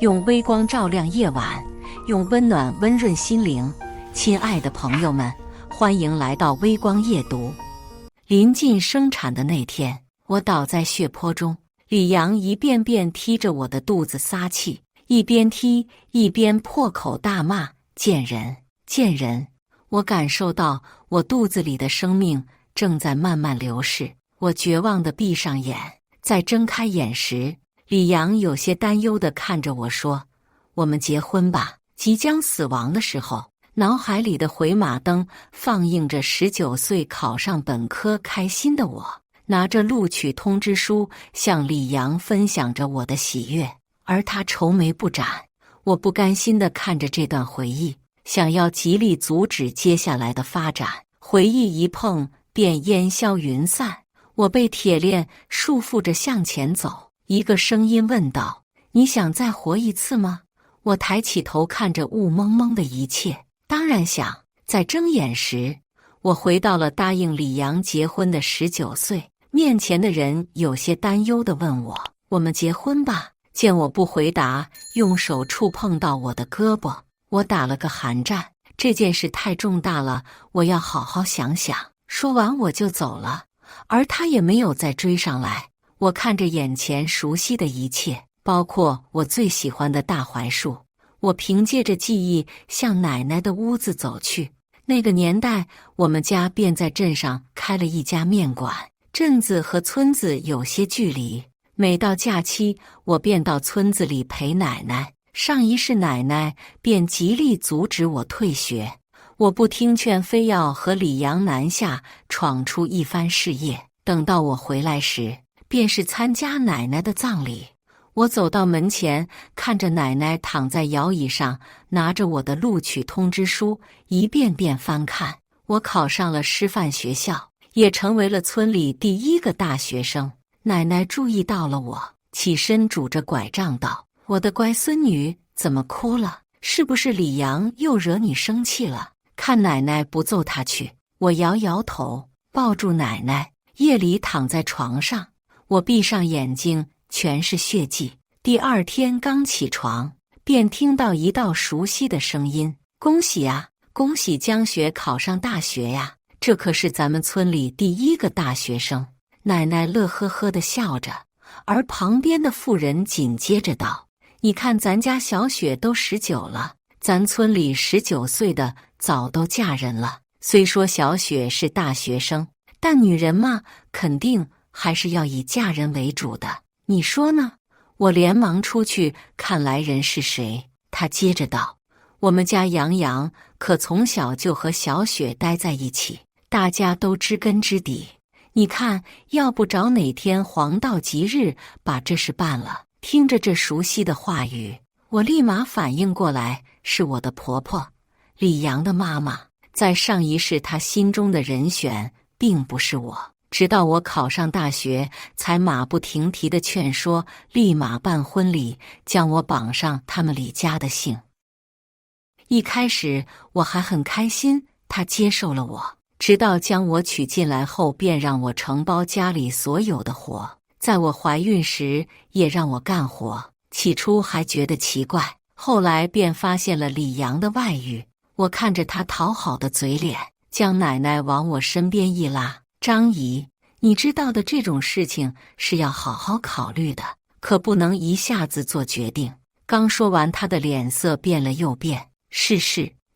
用微光照亮夜晚，用温暖温润心灵。亲爱的朋友们，欢迎来到微光夜读。临近生产的那天，我倒在血泊中，李阳一遍遍踢着我的肚子撒气，一边踢一边破口大骂：贱人，贱人！我感受到我肚子里的生命正在慢慢流逝，我绝望地闭上眼。在睁开眼时，李阳有些担忧地看着我说：我们结婚吧。即将死亡的时候，脑海里的回马灯放映着19岁考上本科开心的我，拿着录取通知书向李阳分享着我的喜悦，而他愁眉不展。我不甘心地看着这段回忆，想要极力阻止接下来的发展。回忆一碰便烟消云散，我被铁链束缚着向前走。一个声音问道：你想再活一次吗？我抬起头看着雾蒙蒙的一切，当然想。在睁眼时，我回到了答应李阳结婚的19岁。面前的人有些担忧地问我：我们结婚吧？见我不回答，用手触碰到我的胳膊。我打了个寒战，这件事太重大了，我要好好想想。说完我就走了，而他也没有再追上来。我看着眼前熟悉的一切，包括我最喜欢的大槐树。我凭借着记忆向奶奶的屋子走去。那个年代，我们家便在镇上开了一家面馆，镇子和村子有些距离。每到假期，我便到村子里陪奶奶。上一世奶奶便极力阻止我退学，我不听劝，非要和李阳南下闯出一番事业。等到我回来时，便是参加奶奶的葬礼。我走到门前，看着奶奶躺在摇椅上，拿着我的录取通知书一遍遍翻看。我考上了师范学校，也成为了村里第一个大学生。奶奶注意到了我，起身拄着拐杖道：我的乖孙女，怎么哭了？是不是李阳又惹你生气了？看奶奶不揍他去。我摇摇头，抱住奶奶。夜里躺在床上，我闭上眼睛，全是血迹。第二天刚起床，便听到一道熟悉的声音：恭喜啊，恭喜江雪考上大学呀！这可是咱们村里第一个大学生。奶奶乐呵呵地笑着，而旁边的妇人紧接着道：你看咱家小雪都19了，咱村里19岁的早都嫁人了。虽说小雪是大学生，但女人嘛，肯定还是要以嫁人为主的，你说呢？我连忙出去看来人是谁。他接着道：我们家杨洋可从小就和小雪待在一起，大家都知根知底。你看，要不找哪天黄道吉日把这事办了。听着这熟悉的话语，我立马反应过来，是我的婆婆，李阳的妈妈。在上一世，她心中的人选并不是我。直到我考上大学，才马不停蹄地劝说，立马办婚礼，将我绑上他们李家的姓。一开始我还很开心，他接受了我。直到将我娶进来后，便让我承包家里所有的活，在我怀孕时也让我干活。起初还觉得奇怪，后来便发现了李阳的外遇。我看着他讨好的嘴脸，将奶奶往我身边一拉：张姨，你知道的，这种事情是要好好考虑的，可不能一下子做决定。刚说完，他的脸色变了又变。是，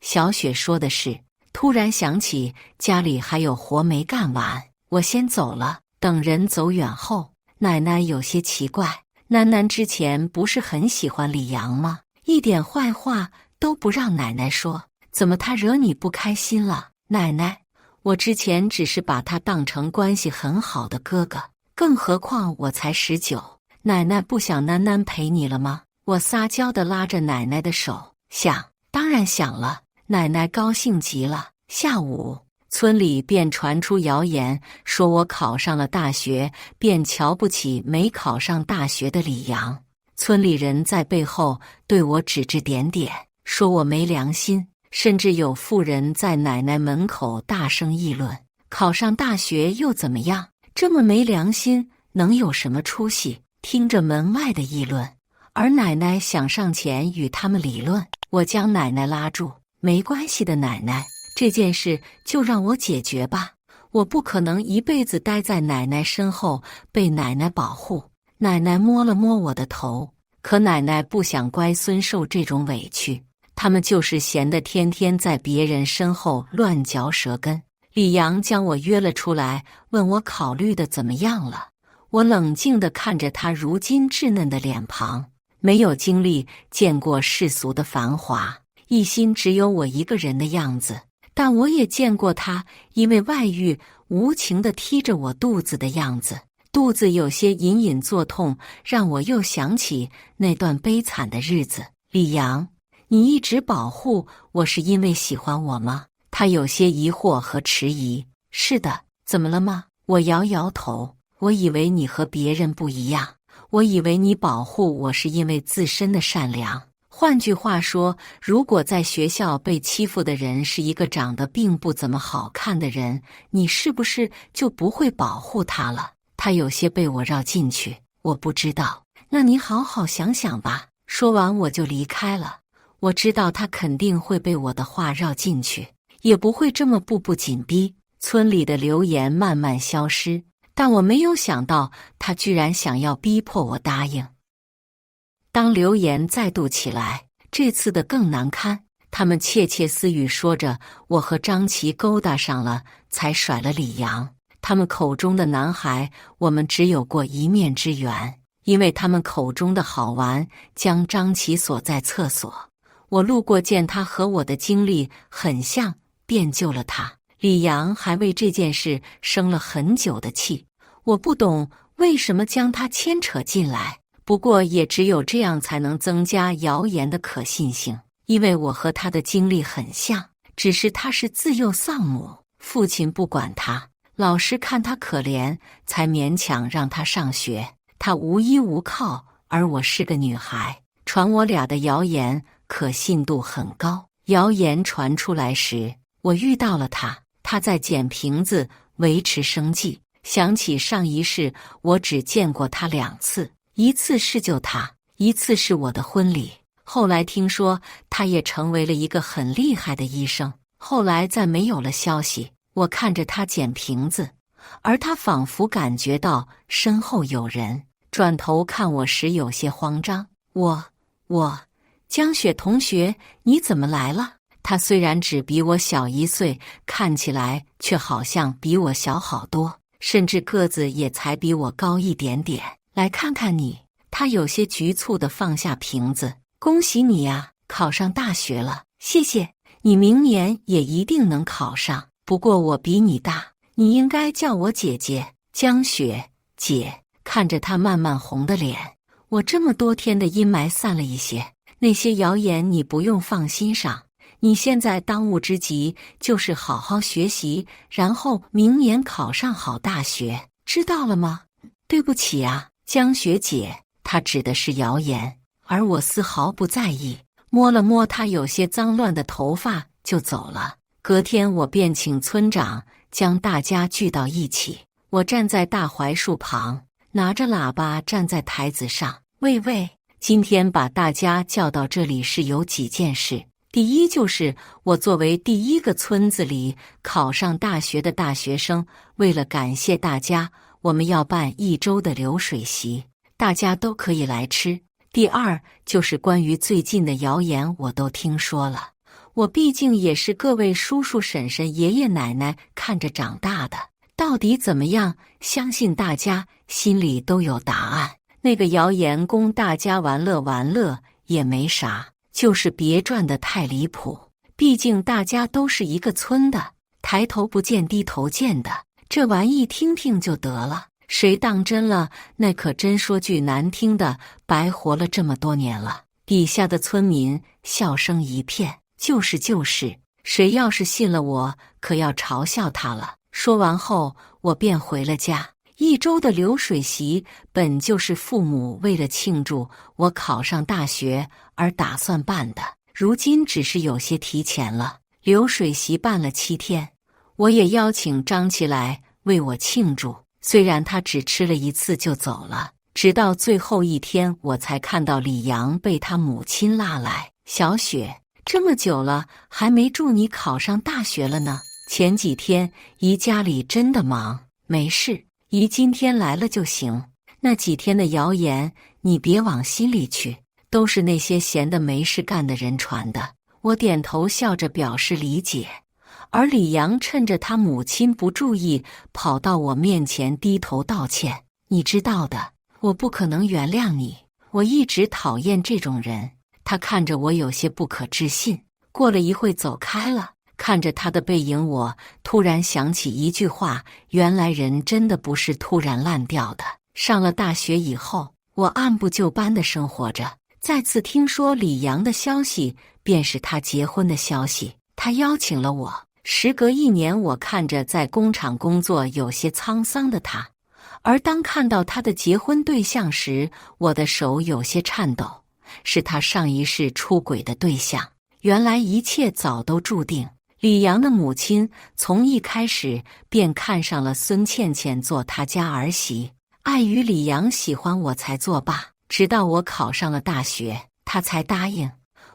小雪说的是。突然想起家里还有活没干完，我先走了。等人走远后，奶奶有些奇怪：楠楠之前不是很喜欢李阳吗？一点坏话都不让奶奶说，怎么他惹你不开心了？奶奶，我之前只是把他当成关系很好的哥哥，更何况我才19。奶奶不想楠楠陪你了吗？我撒娇地拉着奶奶的手。想，当然想了。奶奶高兴极了。下午，村里便传出谣言，说我考上了大学，便瞧不起没考上大学的李阳。村里人在背后对我指指点点，说我没良心，甚至有妇人在奶奶门口大声议论：考上大学又怎么样？这么没良心，能有什么出息？听着门外的议论，而奶奶想上前与他们理论。我将奶奶拉住：“没关系的，奶奶，这件事就让我解决吧。我不可能一辈子待在奶奶身后，被奶奶保护。”奶奶摸了摸我的头，可奶奶不想乖孙受这种委屈，他们就是闲得天天在别人身后乱嚼舌根。李阳将我约了出来，问我考虑的怎么样了。我冷静地看着他如今稚嫩的脸庞，没有经历见过世俗的繁华，一心只有我一个人的样子。但我也见过他因为外遇无情地踢着我肚子的样子，肚子有些隐隐作痛，让我又想起那段悲惨的日子。李阳，你一直保护我是因为喜欢我吗？他有些疑惑和迟疑。是的，怎么了吗？我摇摇头。我以为你和别人不一样，我以为你保护我是因为自身的善良。换句话说，如果在学校被欺负的人是一个长得并不怎么好看的人，你是不是就不会保护他了？他有些被我绕进去。我不知道，那你好好想想吧。说完我就离开了。我知道他肯定会被我的话绕进去，也不会这么步步紧逼。村里的流言慢慢消失，但我没有想到他居然想要逼迫我答应。当流言再度起来，这次的更难堪。他们窃窃私语说着我和张琪勾搭上了，才甩了李阳。他们口中的男孩，我们只有过一面之缘，因为他们口中的好玩，将张琪锁在厕所。我路过见他和我的经历很像，便救了他。李阳还为这件事生了很久的气，我不懂为什么将他牵扯进来。不过也只有这样才能增加谣言的可信性，因为我和他的经历很像，只是他是自幼丧母，父亲不管他，老师看他可怜，才勉强让他上学。他无依无靠，而我是个女孩，传我俩的谣言可信度很高。谣言传出来时，我遇到了他，他在捡瓶子维持生计。想起上一世，我只见过他2次，一次是救他，一次是我的婚礼。后来听说他也成为了一个很厉害的医生，后来再没有了消息。我看着他捡瓶子，而他仿佛感觉到身后有人，转头看我时有些慌张。江雪同学，你怎么来了？他虽然只比我小1岁，看起来却好像比我小好多，甚至个子也才比我高一点点。来看看你。他有些局促地放下瓶子。恭喜你呀，考上大学了。谢谢，你明年也一定能考上。不过我比你大，你应该叫我姐姐。江雪姐。看着他慢慢红的脸，我这么多天的阴霾散了一些。那些谣言你不用放心上，你现在当务之急就是好好学习，然后明年考上好大学，知道了吗？对不起啊，江雪姐。他指的是谣言，而我丝毫不在意，摸了摸他有些脏乱的头发就走了。隔天我便请村长将大家聚到一起，我站在大槐树旁，拿着喇叭站在台子上。喂，今天把大家叫到这里是有几件事。第一，就是我作为第一个村子里考上大学的大学生，为了感谢大家，我们要办1周的流水席，大家都可以来吃。第二，就是关于最近的谣言我都听说了，我毕竟也是各位叔叔婶婶爷爷奶奶看着长大的，到底怎么样，相信大家心里都有答案。那个谣言供大家玩乐也没啥，就是别转得太离谱，毕竟大家都是一个村的，抬头不见低头见的，这玩意听听就得了，谁当真了，那可真说句难听的，白活了这么多年了。底下的村民笑声一片，就是，谁要是信了我，可要嘲笑他了。说完后，我便回了家。1周的流水席本就是父母为了庆祝我考上大学而打算办的，如今只是有些提前了。流水席办了7天，我也邀请张琪来为我庆祝，虽然他只吃了1次就走了，直到最后一天，我才看到李阳被他母亲拉来。小雪，这么久了，还没祝你考上大学了呢。前几天姨家里真的忙，没事，姨今天来了就行。那几天的谣言，你别往心里去，都是那些闲得没事干的人传的。我点头笑着表示理解。而李阳趁着他母亲不注意，跑到我面前低头道歉。你知道的，我不可能原谅你，我一直讨厌这种人。他看着我有些不可置信，过了一会走开了。看着他的背影，我突然想起一句话，原来人真的不是突然烂掉的。上了大学以后，我按部就班的生活着，再次听说李阳的消息，便是他结婚的消息。他邀请了我。时隔1年，我看着在工厂工作有些沧桑的他，而当看到他的结婚对象时，我的手有些颤抖。是他上一世出轨的对象。原来一切早都注定。李阳的母亲从一开始便看上了孙倩倩做他家儿媳，碍于李阳喜欢我才作罢，直到我考上了大学，他才答应。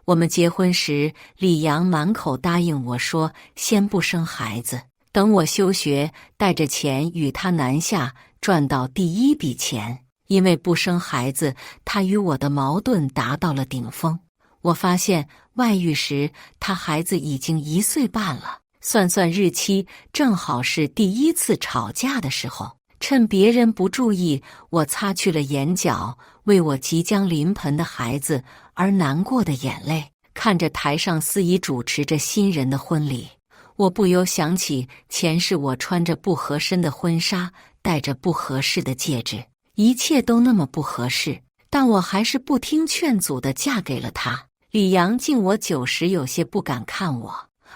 我们结婚时，李阳满口答应我说先不生孩子，等我休学，带着钱与他南下赚到第一笔钱。因为不生孩子，他与我的矛盾达到了顶峰。我发现外遇时，他孩子已经1岁半了。算算日期，正好是第一次吵架的时候。趁别人不注意，我擦去了眼角为我即将临盆的孩子而难过的眼泪。看着台上司仪主持着新人的婚礼，我不由想起前世我穿着不合身的婚纱，戴着不合适的戒指，一切都那么不合适，但我还是不听劝阻地嫁给了他。李阳敬我酒时有些不敢看我，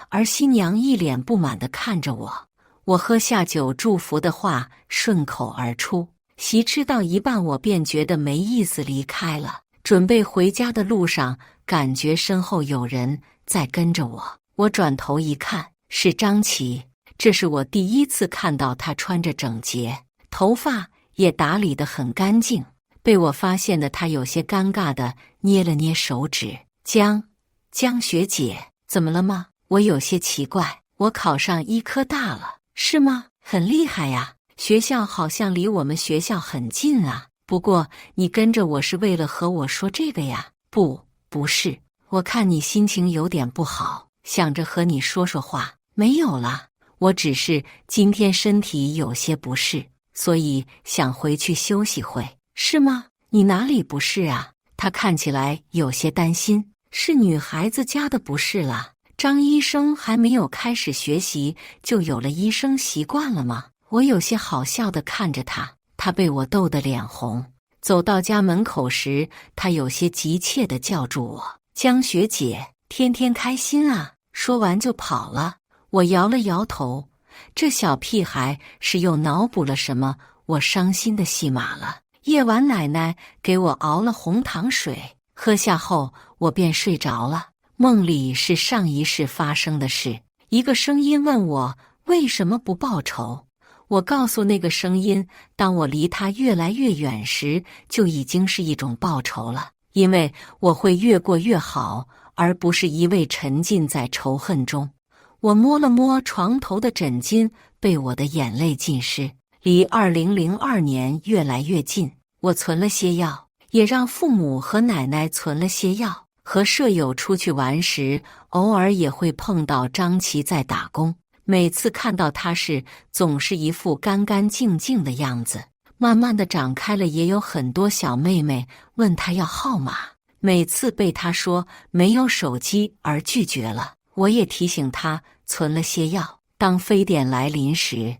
而新娘一脸不满地看着我。我喝下酒，祝福的话顺口而出。席吃到一半，我便觉得没意思，离开了。准备回家的路上，感觉身后有人在跟着我。我转头一看，是张琪。这是我第一次看到她穿着整洁，头发也打理得很干净。被我发现的她有些尴尬地捏了捏手指。江学姐，怎么了吗？我有些奇怪。我考上医科大了。是吗？很厉害呀，学校好像离我们学校很近啊。不过你跟着我是为了和我说这个呀？不是，我看你心情有点不好，想着和你说说话。没有啦，我只是今天身体有些不适，所以想回去休息会。是吗？你哪里不适啊？她看起来有些担心。是女孩子家的不适啦。张医生还没有开始学习，就有了医生习惯了吗？我有些好笑地看着他，他被我逗得脸红。走到家门口时，他有些急切地叫住我：“江学姐，天天开心啊！”说完就跑了。我摇了摇头，这小屁孩是又脑补了什么我伤心的戏码了。夜晚奶奶给我熬了红糖水，喝下后我便睡着了。梦里是上一世发生的事。一个声音问我为什么不报仇。我告诉那个声音，当我离他越来越远时，就已经是一种报仇了，因为我会越过越好，而不是一味沉浸在仇恨中。我摸了摸床头的枕巾，被我的眼泪浸湿。离2002年越来越近，我存了些药，也让父母和奶奶存了些药。和舍友出去玩时，偶尔也会碰到张琪在打工。每次看到他时，总是一副干干净净的样子。慢慢的长开了，也有很多小妹妹问他要号码，每次被他说没有手机而拒绝了。我也提醒他存了些药，当非典来临时，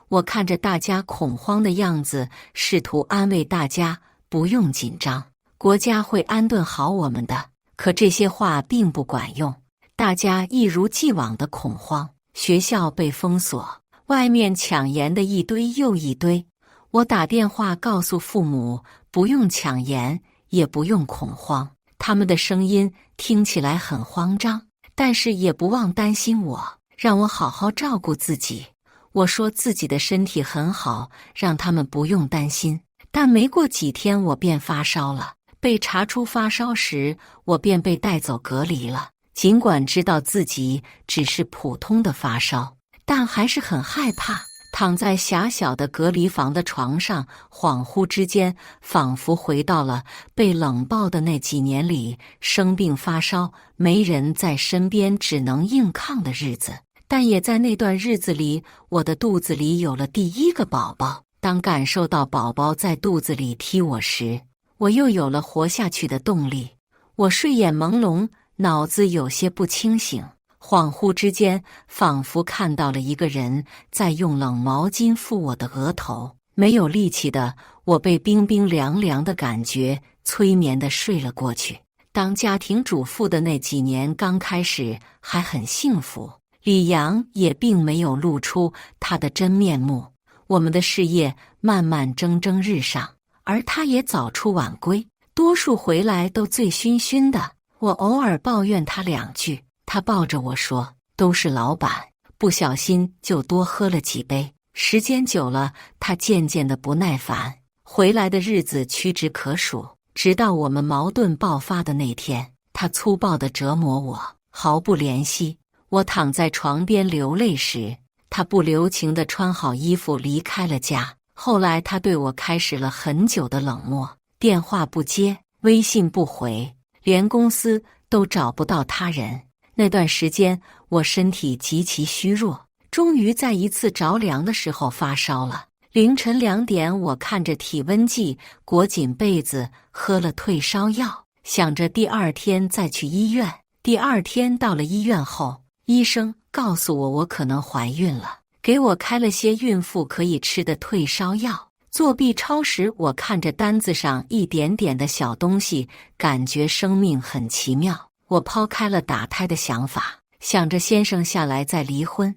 我看着大家恐慌的样子，试图安慰大家不用紧张，国家会安顿好我们的。可这些话并不管用，大家一如既往的恐慌。学校被封锁，外面抢盐的一堆又一堆。我打电话告诉父母，不用抢盐，也不用恐慌。他们的声音听起来很慌张，但是也不忘担心我，让我好好照顾自己。我说自己的身体很好，让他们不用担心。但没过几天我便发烧了。被查出发烧时，我便被带走隔离了。尽管知道自己只是普通的发烧，但还是很害怕。躺在狭小的隔离房的床上，恍惚之间，仿佛回到了被冷暴的那几年里，生病发烧，没人在身边，只能硬抗的日子。但也在那段日子里，我的肚子里有了第一个宝宝。当感受到宝宝在肚子里踢我时，我又有了活下去的动力。我睡眼朦胧，脑子有些不清醒。恍惚之间，仿佛看到了一个人在用冷毛巾敷我的额头，没有力气的我被冰冰凉凉的感觉催眠地睡了过去。当家庭主妇的那几年刚开始还很幸福，李阳也并没有露出他的真面目。我们的事业慢慢蒸蒸日上，而他也早出晚归，多数回来都醉醺醺的。我偶尔抱怨他2句，他抱着我说，都是老板，不小心就多喝了几杯。时间久了，他渐渐的不耐烦，回来的日子屈指可数。直到我们矛盾爆发的那天，他粗暴地折磨我，毫不怜惜。我躺在床边流泪时，他不留情地穿好衣服离开了家。后来他对我开始了很久的冷漠，电话不接，微信不回，连公司都找不到他人。那段时间我身体极其虚弱，终于在一次着凉的时候发烧了。凌晨2点，我看着体温计，裹紧被子，喝了退烧药，想着第2天再去医院。第2天到了医院后，医生告诉我可能怀孕了，给我开了些孕妇可以吃的退烧药。做 B 超时，我看着单子上一点点的小东西，感觉生命很奇妙。我抛开了打胎的想法，想着先生下来再离婚。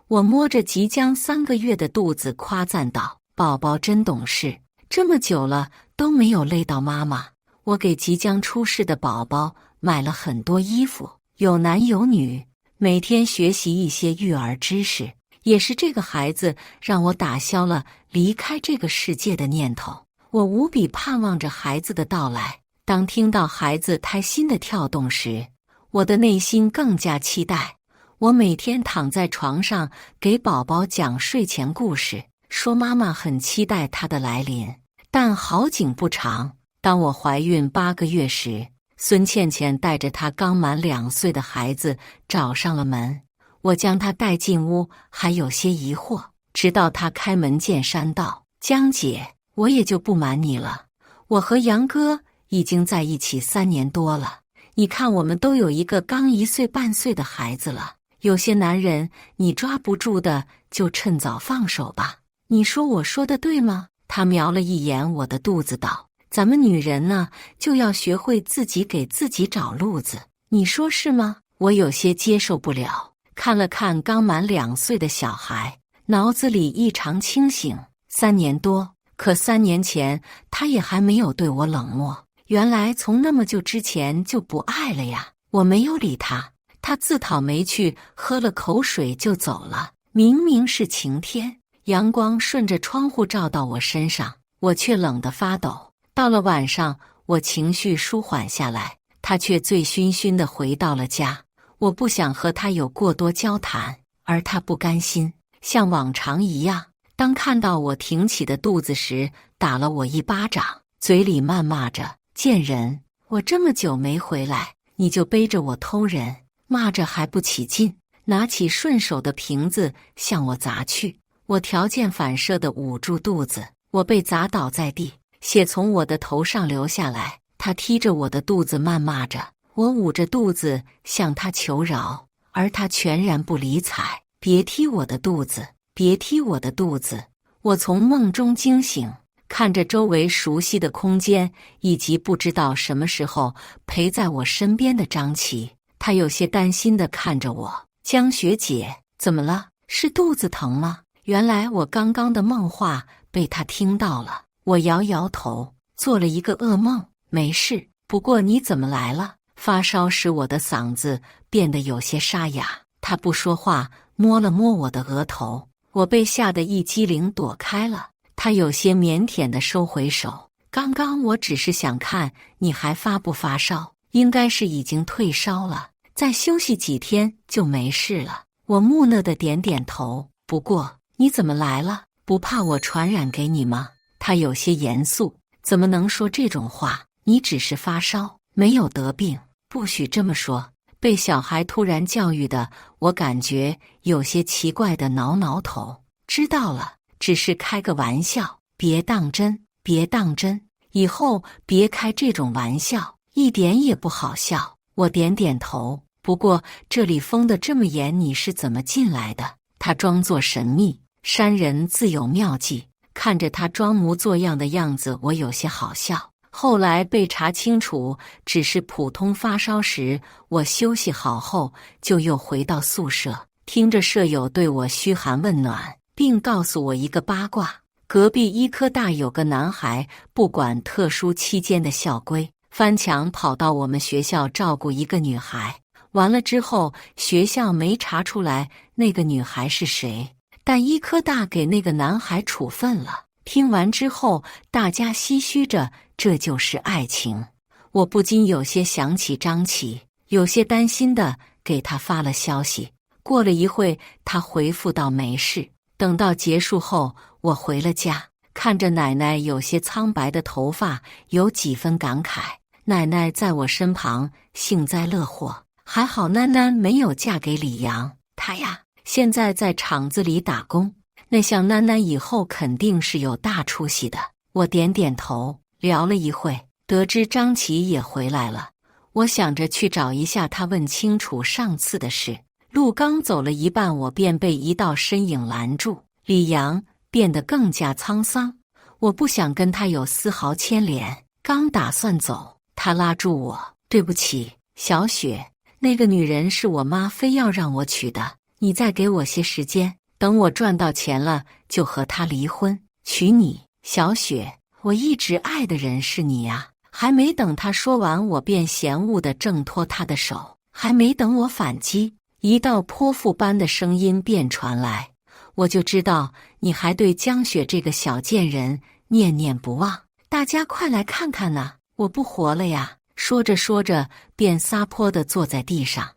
我摸着即将3个月的肚子夸赞道，宝宝真懂事，这么久了都没有累到妈妈。我给即将出世的宝宝买了很多衣服，有男有女，每天学习一些育儿知识。也是这个孩子让我打消了离开这个世界的念头。我无比盼望着孩子的到来。当听到孩子胎心的跳动时，我的内心更加期待。我每天躺在床上给宝宝讲睡前故事，说妈妈很期待他的来临。但好景不长，当我怀孕8个月时，孙倩倩带着她刚满2岁的孩子找上了门。我将她带进屋，还有些疑惑，直到她开门见山道，江姐，我也就不瞒你了，我和杨哥已经在一起3年多了，你看我们都有一个刚1岁半岁的孩子了，有些男人你抓不住的就趁早放手吧。你说我说的对吗？他瞄了一眼我的肚子道，咱们女人呢，就要学会自己给自己找路子，你说是吗？我有些接受不了，看了看刚满2岁的小孩，脑子里异常清醒。3年多，可3年前他也还没有对我冷漠，原来从那么久之前就不爱了呀。我没有理他，他自讨没趣，喝了口水就走了。明明是晴天，阳光顺着窗户照到我身上，我却冷得发抖。到了晚上，我情绪舒缓下来，他却醉醺醺地回到了家。我不想和他有过多交谈，而他不甘心，像往常一样，当看到我挺起的肚子时，打了我一巴掌，嘴里谩骂着，贱人，我这么久没回来，你就背着我偷人。骂着还不起劲，拿起顺手的瓶子向我砸去。我条件反射地捂住肚子，我被砸倒在地，血从我的头上流下来。他踢着我的肚子谩骂着，我捂着肚子向他求饶，而他全然不理睬。别踢我的肚子，别踢我的肚子。我从梦中惊醒，看着周围熟悉的空间，以及不知道什么时候陪在我身边的张琪。他有些担心地看着我，江学姐，怎么了？是肚子疼吗？原来我刚刚的梦话被他听到了。我摇摇头，做了一个噩梦，没事。不过你怎么来了？发烧使我的嗓子变得有些沙哑。他不说话，摸了摸我的额头，我被吓得一激灵躲开了。她有些腼腆地收回手。刚刚我只是想看你还发不发烧，应该是已经退烧了，再休息几天就没事了。我木讷地点点头。不过你怎么来了？不怕我传染给你吗？他有些严肃。怎么能说这种话？你只是发烧，没有得病，不许这么说。被小孩突然教育的，我感觉有些奇怪的挠挠头。知道了，只是开个玩笑，别当真，别当真，以后别开这种玩笑，一点也不好笑。我点点头。不过这里封得这么严，你是怎么进来的？他装作神秘。山人自有妙计，看着他装模作样的样子，我有些好笑。后来被查清楚只是普通发烧时，我休息好后就又回到宿舍，听着舍友对我嘘寒问暖，并告诉我一个八卦：隔壁医科大有个男孩，不管特殊期间的校规，翻墙跑到我们学校照顾一个女孩。完了之后，学校没查出来那个女孩是谁，但医科大给那个男孩处分了。听完之后，大家唏嘘着，这就是爱情。我不禁有些想起张琪，有些担心的给他发了消息。过了一会，他回复到没事。等到结束后，我回了家，看着奶奶有些苍白的头发，有几分感慨。奶奶在我身旁幸灾乐祸，还好囡囡没有嫁给李阳，她呀现在在厂子里打工，那像囡囡以后肯定是有大出息的。我点点头。聊了一会，得知张琪也回来了，我想着去找一下他，问清楚上次的事。路刚走了一半，我便被一道身影拦住。李阳变得更加沧桑，我不想跟他有丝毫牵连，刚打算走，他拉住我：“对不起，小雪，那个女人是我妈非要让我娶的，你再给我些时间，等我赚到钱了就和她离婚，娶你。”小雪，我一直爱的人是你呀！还没等他说完，我便嫌恶地挣脱他的手。还没等我反击，一道泼妇般的声音便传来，我就知道你还对江雪这个小贱人念念不忘。大家快来看看呐，我不活了呀！说着说着，便撒泼地坐在地上。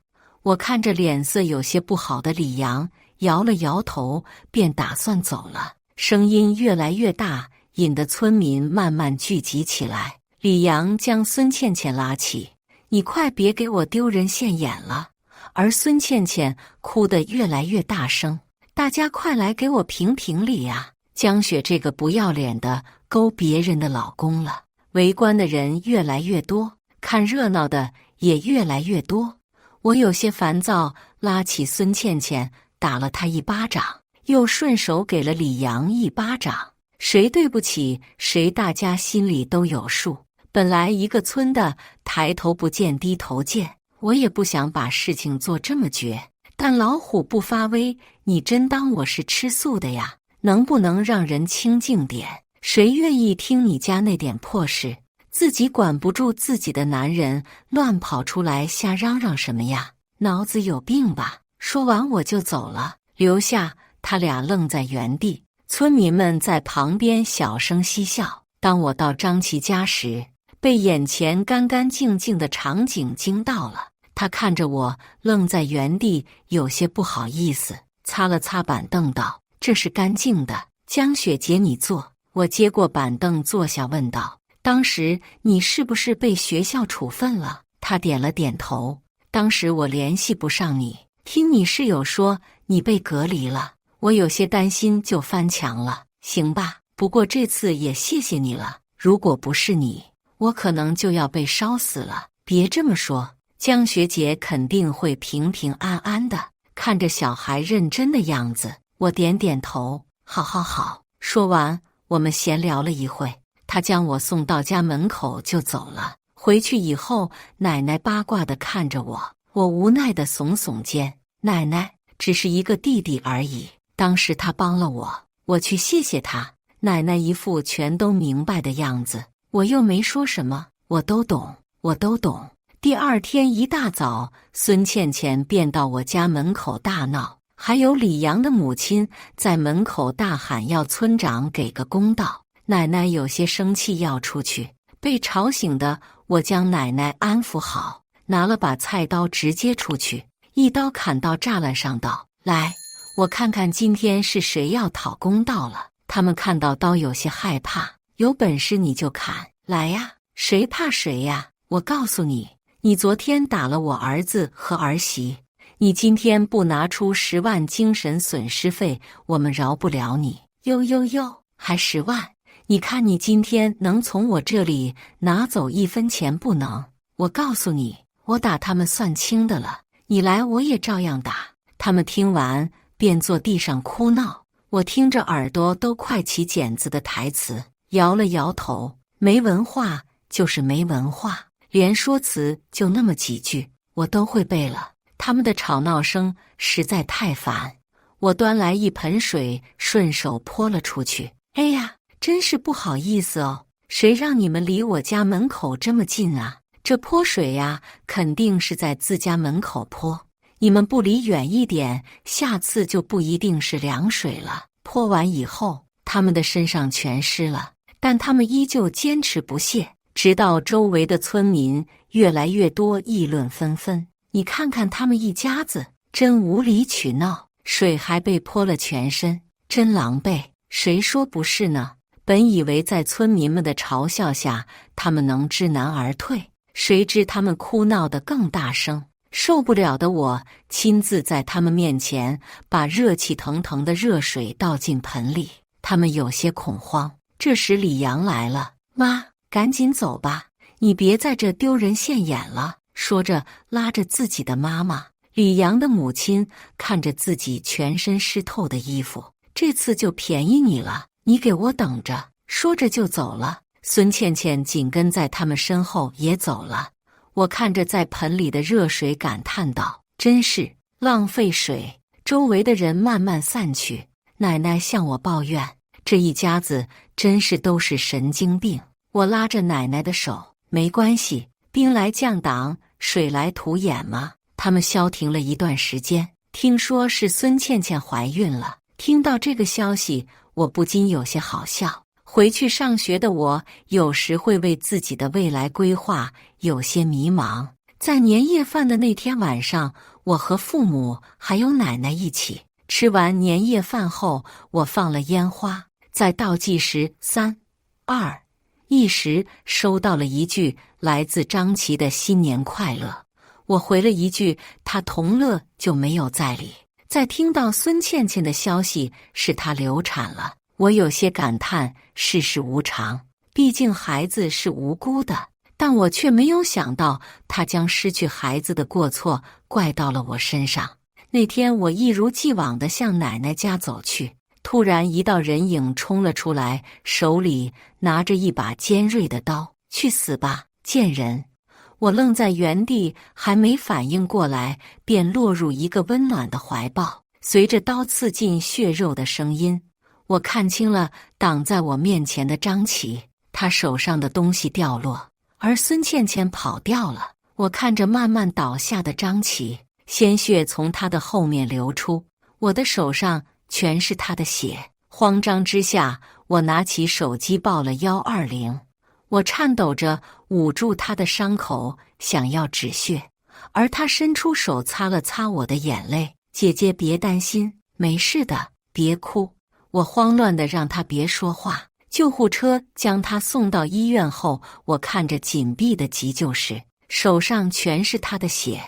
我看着脸色有些不好的李阳，摇了摇头，便打算走了。声音越来越大，引得村民慢慢聚集起来。李阳将孙倩倩拉起：“你快别给我丢人现眼了！”而孙倩倩哭得越来越大声：“大家快来给我评评理呀！江雪这个不要脸的勾别人的老公了！”围观的人越来越多，看热闹的也越来越多。我有些烦躁，拉起孙倩倩打了她一巴掌，又顺手给了李阳一巴掌。谁对不起谁，大家心里都有数。本来一个村的抬头不见低头见，我也不想把事情做这么绝，但老虎不发威，你真当我是吃素的呀？能不能让人清静点？谁愿意听你家那点破事？自己管不住自己的男人乱跑出来瞎嚷嚷什么呀？脑子有病吧？说完我就走了，留下他俩愣在原地。村民们在旁边小声嬉笑。当我到张琪家时，被眼前干干净净的场景惊到了。他看着我愣在原地，有些不好意思，擦了擦板凳道：“这是干净的，江雪姐你坐。”我接过板凳坐下，问道：“当时你是不是被学校处分了？”他点了点头。当时我联系不上你，听你室友说你被隔离了，我有些担心，就翻墙了。行吧，不过这次也谢谢你了，如果不是你，我可能就要被烧死了。别这么说，江学姐肯定会平平安安的。看着小孩认真的样子，我点点头，好好好。说完，我们闲聊了一会，他将我送到家门口就走了。回去以后，奶奶八卦地看着我，我无奈地耸耸肩，奶奶，只是一个弟弟而已，当时他帮了我，我去谢谢他。奶奶一副全都明白的样子，我又没说什么，我都懂，我都懂。第二天一大早，孙倩倩便到我家门口大闹，还有李阳的母亲在门口大喊要村长给个公道。奶奶有些生气要出去，被吵醒的我将奶奶安抚好，拿了把菜刀直接出去，一刀砍到栅栏上道：来，我看看今天是谁要讨公道了。他们看到刀有些害怕，有本事你就砍，来呀，谁怕谁呀？我告诉你，你昨天打了我儿子和儿媳，你今天不拿出10万精神损失费，我们饶不了你。哟，还10万？你看你今天能从我这里拿走1分钱不能？我告诉你，我打他们算轻的了，你来我也照样打。他们听完便坐地上哭闹，我听着耳朵都快起茧子的台词，摇了摇头，没文化就是没文化，连说辞就那么几句，我都会背了。他们的吵闹声实在太烦，我端来一盆水，顺手泼了出去。哎呀，真是不好意思哦，谁让你们离我家门口这么近啊？这泼水呀，肯定是在自家门口泼，你们不离远一点，下次就不一定是凉水了。泼完以后，他们的身上全湿了，但他们依旧坚持不懈，直到周围的村民越来越多，议论纷纷。你看看他们一家子，真无理取闹，水还被泼了全身，真狼狈。谁说不是呢？本以为在村民们的嘲笑下，他们能知难而退，谁知他们哭闹得更大声。受不了的我亲自在他们面前把热气腾腾的热水倒进盆里，他们有些恐慌。这时李阳来了：妈，赶紧走吧，你别在这丢人现眼了。说着拉着自己的妈妈。李阳的母亲看着自己全身湿透的衣服，这次就便宜你了，你给我等着。说着就走了。孙倩倩紧跟在他们身后也走了。我看着在盆里的热水感叹道：真是浪费水。周围的人慢慢散去，奶奶向我抱怨，这一家子真是都是神经病。我拉着奶奶的手，没关系，兵来将挡，水来土掩嘛。他们消停了一段时间，听说是孙倩倩怀孕了。听到这个消息，我不禁有些好笑。回去上学的我，有时会为自己的未来规划有些迷茫。在年夜饭的那天晚上，我和父母还有奶奶一起吃完年夜饭后，我放了烟花，在倒计时3、2、1时收到了一句来自张琪的新年快乐。我回了一句他同乐就没有在理。在听到孙倩倩的消息是她流产了，我有些感叹世事无常，毕竟孩子是无辜的，但我却没有想到她将失去孩子的过错怪到了我身上。那天我一如既往地向奶奶家走去，突然一道人影冲了出来，手里拿着一把尖锐的刀。去死吧，贱人！我愣在原地，还没反应过来，便落入一个温暖的怀抱。随着刀刺进血肉的声音，我看清了挡在我面前的张琪，他手上的东西掉落，而孙倩倩跑掉了。我看着慢慢倒下的张琪，鲜血从他的后面流出，我的手上全是他的血。慌张之下，我拿起手机报了120。我颤抖着捂住他的伤口，想要止血，而他伸出手擦了擦我的眼泪。姐姐别担心，没事的，别哭。我慌乱地让他别说话。救护车将他送到医院后，我看着紧闭的急救室，手上全是他的血。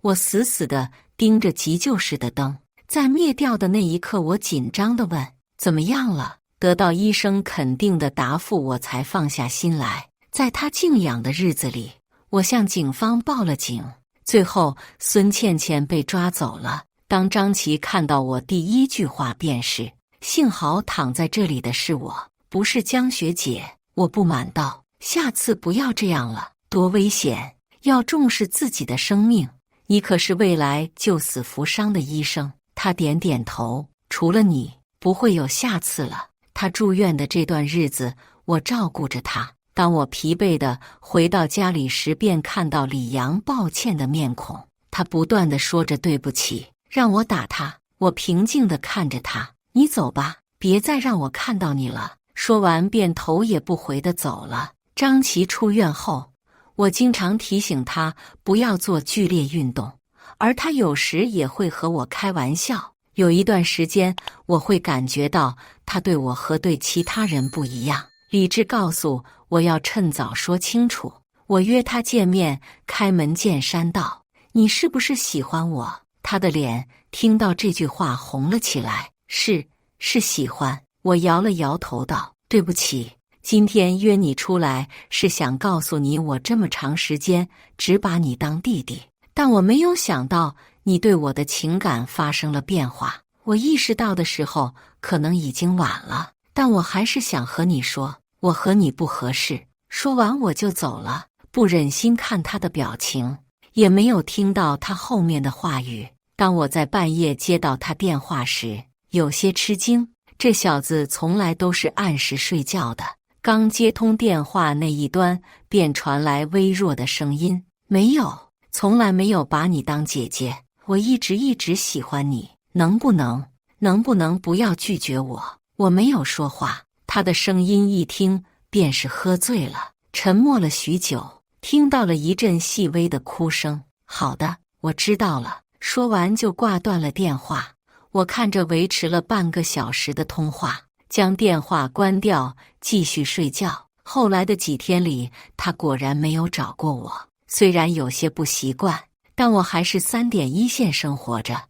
我死死地盯着急救室的灯，在灭掉的那一刻，我紧张地问：怎么样了？得到医生肯定的答复，我才放下心来。在他静养的日子里，我向警方报了警。最后，孙倩倩被抓走了。当张琪看到我，第一句话便是：幸好躺在这里的是我，不是江学姐。我不满道：下次不要这样了，多危险，要重视自己的生命。你可是未来救死扶伤的医生。他点点头，除了你，不会有下次了。他住院的这段日子，我照顾着他。当我疲惫地回到家里时，便看到李阳抱歉的面孔。他不断地说着对不起，让我打他。我平静地看着他，你走吧，别再让我看到你了。说完便头也不回地走了。张琪出院后，我经常提醒他不要做剧烈运动，而他有时也会和我开玩笑。有一段时间，我会感觉到他对我和对其他人不一样。理智告诉我要趁早说清楚。我约他见面，开门见山道：“你是不是喜欢我？”他的脸听到这句话红了起来。是喜欢。我摇了摇头道：“对不起，今天约你出来是想告诉你，我这么长时间只把你当弟弟，但我没有想到你对我的情感发生了变化。我意识到的时候，可能已经晚了，但我还是想和你说，我和你不合适。”说完我就走了，不忍心看他的表情，也没有听到他后面的话语。当我在半夜接到他电话时，有些吃惊。这小子从来都是按时睡觉的。刚接通电话那一端，便传来微弱的声音：“没有，从来没有把你当姐姐。我一直喜欢你，能不能不要拒绝我？”我没有说话，他的声音一听便是喝醉了，沉默了许久，听到了一阵细微的哭声。“好的，我知道了。”说完就挂断了电话。我看着维持了半个小时的通话，将电话关掉，继续睡觉。后来的几天里，他果然没有找过我。虽然有些不习惯，但我还是3点1线生活着。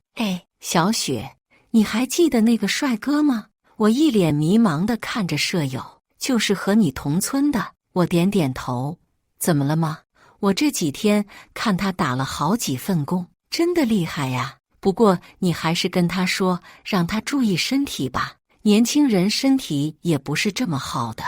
小雪，你还记得那个帅哥吗？我一脸迷茫地看着舍友。就是和你同村的。我点点头。怎么了吗？我这几天看他打了好几份工，真的厉害呀。不过你还是跟他说，让他注意身体吧，年轻人身体也不是这么好的。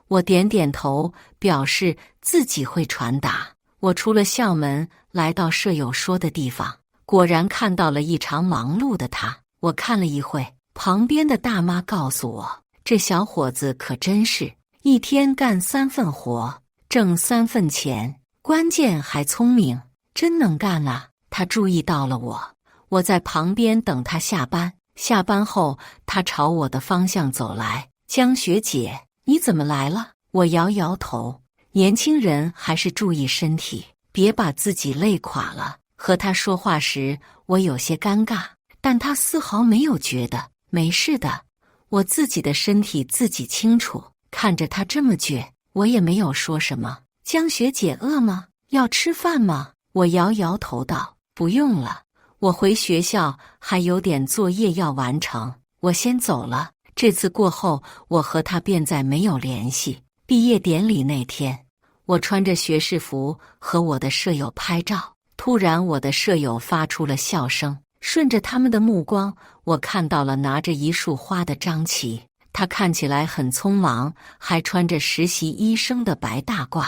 我点点头，表示自己会传达。我出了校门，来到舍友说的地方，果然看到了异常忙碌的他。我看了一会，旁边的大妈告诉我，这小伙子可真是一天干3份活，挣3份钱，关键还聪明，真能干啊。他注意到了我。我在旁边等他下班，下班后他朝我的方向走来。“江学姐，你怎么来了？”我摇摇头，年轻人还是注意身体，别把自己累垮了。和他说话时，我有些尴尬，但他丝毫没有觉得。“没事的，我自己的身体自己清楚。”看着他这么倔，我也没有说什么。“江学姐饿吗？要吃饭吗？”我摇摇头道：“不用了。我回学校还有点作业要完成，我先走了。”这次过后，我和他便再没有联系。毕业典礼那天，我穿着学士服和我的舍友拍照，突然我的舍友发出了笑声，顺着他们的目光，我看到了拿着一束花的张琪。他看起来很匆忙，还穿着实习医生的白大褂。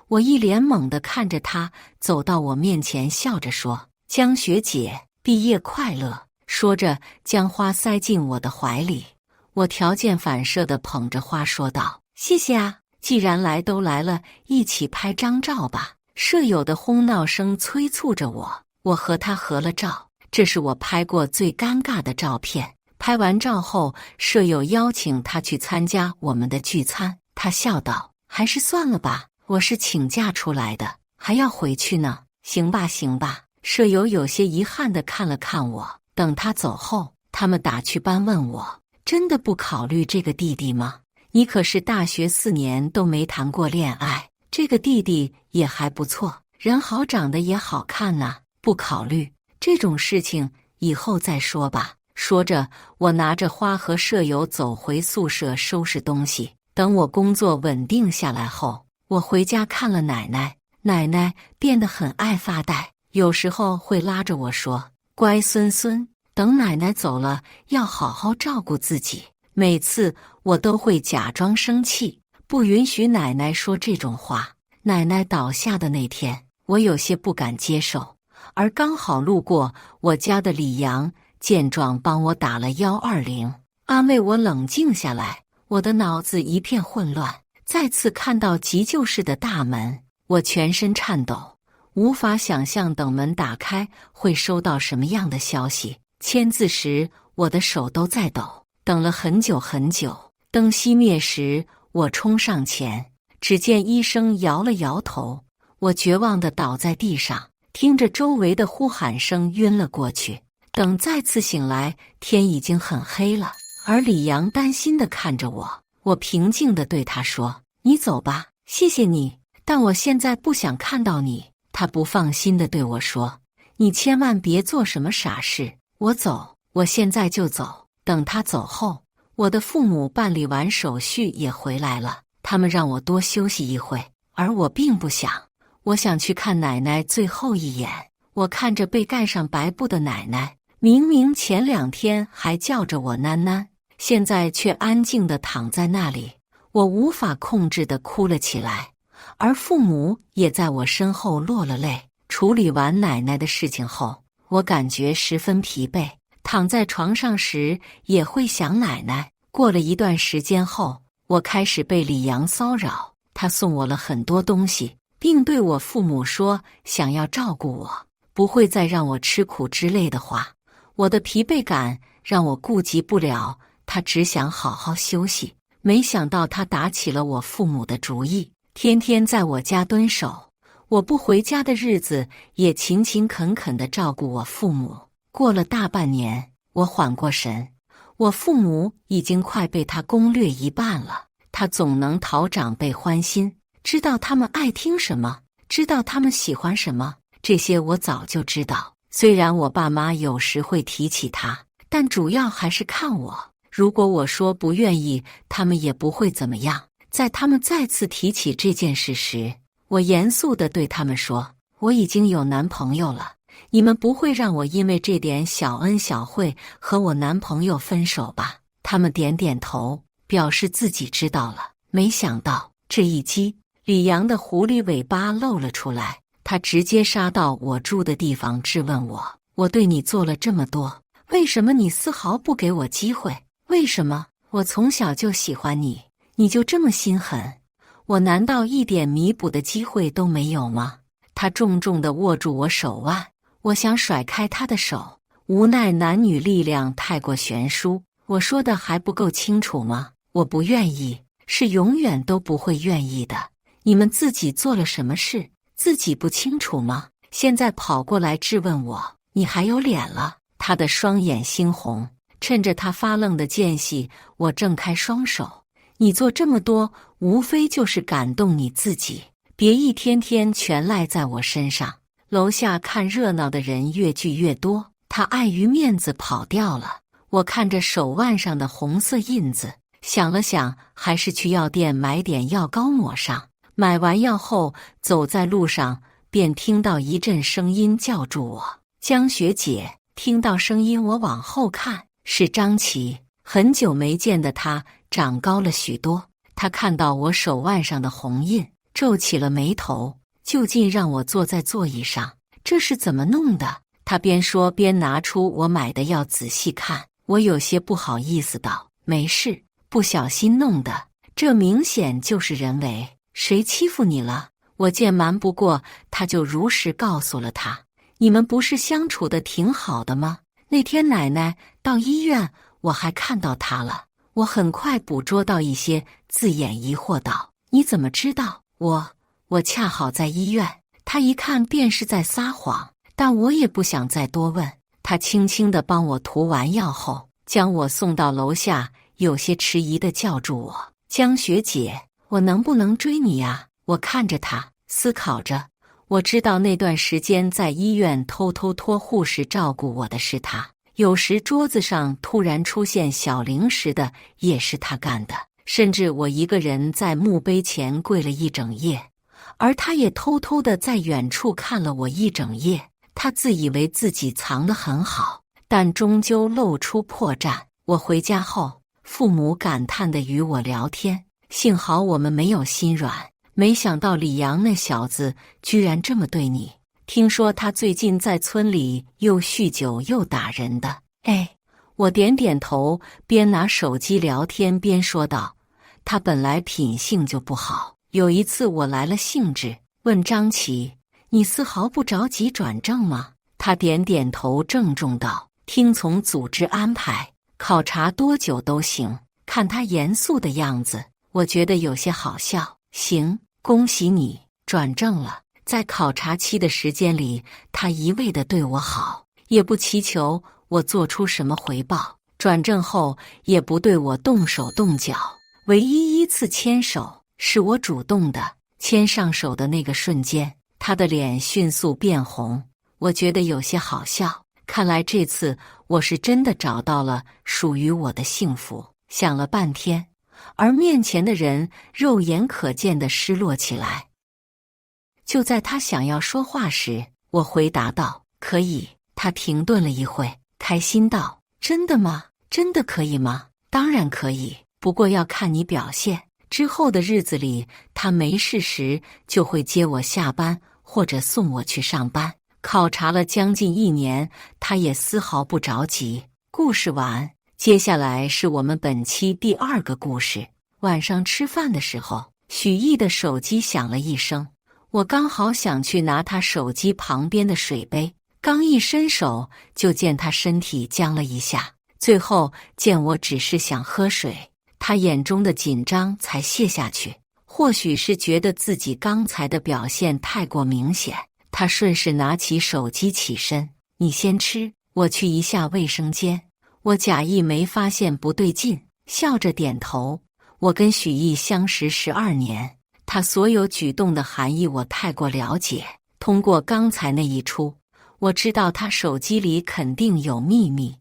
我一脸懵地看着他，走到我面前笑着说：“江学姐，毕业快乐。”说着将花塞进我的怀里。我条件反射地捧着花说道：“谢谢啊，既然来都来了，一起拍张照吧。”舍友的哄闹声催促着我，我和他合了照。这是我拍过最尴尬的照片。拍完照后，舍友邀请他去参加我们的聚餐，他笑道：“还是算了吧，我是请假出来的，还要回去呢。”“行吧，行吧。”舍友有些遗憾地看了看我。等他走后，他们打趣般问我：“真的不考虑这个弟弟吗？你可是大学4年都没谈过恋爱，这个弟弟也还不错，人好，长得也好看呐。不考虑这种事情，以后再说吧。”说着，我拿着花和舍友走回宿舍收拾东西。等我工作稳定下来后，我回家看了奶奶。奶奶变得很爱发呆，有时候会拉着我说：“乖孙孙，等奶奶走了，要好好照顾自己。”每次我都会假装生气，不允许奶奶说这种话。奶奶倒下的那天，我有些不敢接受，而刚好路过我家的李阳见状帮我打了120，安慰我冷静下来。我的脑子一片混乱，再次看到急救室的大门，我全身颤抖，无法想象等门打开会收到什么样的消息。签字时，我的手都在抖。等了很久很久，灯熄灭时，我冲上前，只见医生摇了摇头，我绝望地倒在地上，听着周围的呼喊声晕了过去。等再次醒来，天已经很黑了，而李阳担心地看着我。我平静地对他说：“你走吧，谢谢你，但我现在不想看到你。”他不放心地对我说：“你千万别做什么傻事。”我走，我现在就走。等他走后，我的父母办理完手续也回来了，他们让我多休息一会，而我并不想。我想去看奶奶最后一眼。我看着被盖上白布的奶奶，明明前2天还叫着我囡囡，现在却安静地躺在那里，我无法控制地哭了起来，而父母也在我身后落了泪。处理完奶奶的事情后，我感觉十分疲惫，躺在床上时也会想奶奶。过了一段时间后，我开始被李阳骚扰，他送我了很多东西，并对我父母说想要照顾我，不会再让我吃苦之类的话。我的疲惫感让我顾及不了，他只想好好休息。没想到他打起了我父母的主意，天天在我家蹲守。我不回家的日子也勤勤恳恳地照顾我父母。过了大半年，我缓过神，我父母已经快被他攻略一半了。他总能讨长辈欢心，知道他们爱听什么，知道他们喜欢什么，这些我早就知道。虽然我爸妈有时会提起他，但主要还是看我。如果我说不愿意，他们也不会怎么样。在他们再次提起这件事时，我严肃地对他们说：“我已经有男朋友了，你们不会让我因为这点小恩小惠和我男朋友分手吧？”他们点点头，表示自己知道了。没想到这一击，李阳的狐狸尾巴露了出来，他直接杀到我住的地方质问我：“我对你做了这么多，为什么你丝毫不给我机会？为什么？我从小就喜欢你，你就这么心狠？我难道一点弥补的机会都没有吗？”他重重地握住我手腕，我想甩开他的手，无奈男女力量太过悬殊。我说的还不够清楚吗？我不愿意，是永远都不会愿意的。你们自己做了什么事，自己不清楚吗？现在跑过来质问我，你还有脸了？他的双眼猩红，趁着他发愣的间隙，我挣开双手。你做这么多，无非就是感动你自己，别一天天全赖在我身上。楼下看热闹的人越聚越多，他碍于面子跑掉了。我看着手腕上的红色印子，想了想，还是去药店买点药膏抹上。买完药后，走在路上，便听到一阵声音叫住我：“江学姐。”听到声音，我往后看，是张琪。很久没见的他长高了许多。他看到我手腕上的红印，皱起了眉头，就近让我坐在座椅上。这是怎么弄的？他边说边拿出我买的药仔细看。我有些不好意思道：“没事，不小心弄的，这明显就是人为。谁欺负你了？”我见瞒不过，他就如实告诉了他：“你们不是相处的挺好的吗？那天奶奶到医院，我还看到她了。”我很快捕捉到一些字眼，疑惑道：“你怎么知道？”我恰好在医院。他一看便是在撒谎，但我也不想再多问。他轻轻地帮我涂完药后，将我送到楼下，有些迟疑地叫住我：“江学姐，我能不能追你呀？”我看着他，思考着。我知道那段时间在医院偷偷托护士照顾我的是他，有时桌子上突然出现小零食的也是他干的，甚至我一个人在墓碑前跪了一整夜，而他也偷偷地在远处看了我一整夜。他自以为自己藏得很好，但终究露出破绽。我回家后，父母感叹地与我聊天，幸好我们没有心软。没想到李阳那小子居然这么对你，听说他最近在村里又酗酒又打人的。我点点头，边拿手机聊天边说道：“他本来品性就不好，有一次我来了兴致，问张琪：你丝毫不着急转正吗？”他点点头，郑重道：“听从组织安排，考察多久都行。看他严肃的样子，我觉得有些好笑。行，恭喜你转正了。在考察期的时间里，他一味地对我好，也不祈求我做出什么回报。转正后也不对我动手动脚，唯一一次牵手是我主动的。牵上手的那个瞬间，他的脸迅速变红，我觉得有些好笑。看来这次我是真的找到了属于我的幸福。想了半天，而面前的人肉眼可见地失落起来。就在他想要说话时，我回答道：可以。他停顿了一会，开心道：真的吗？真的可以吗？当然可以，不过要看你表现。之后的日子里，他没事时就会接我下班，或者送我去上班。考察了将近1年，他也丝毫不着急。故事完，接下来是我们本期第2个故事。晚上吃饭的时候，许毅的手机响了一声，我刚好想去拿他手机旁边的水杯，刚一伸手，就见他身体僵了一下，最后见我只是想喝水，他眼中的紧张才卸下去。或许是觉得自己刚才的表现太过明显，他顺势拿起手机起身：你先吃，我去一下卫生间。我假意没发现不对劲，笑着点头。我跟许毅相识12年，他所有举动的含义我太过了解。通过刚才那一出，我知道他手机里肯定有秘密。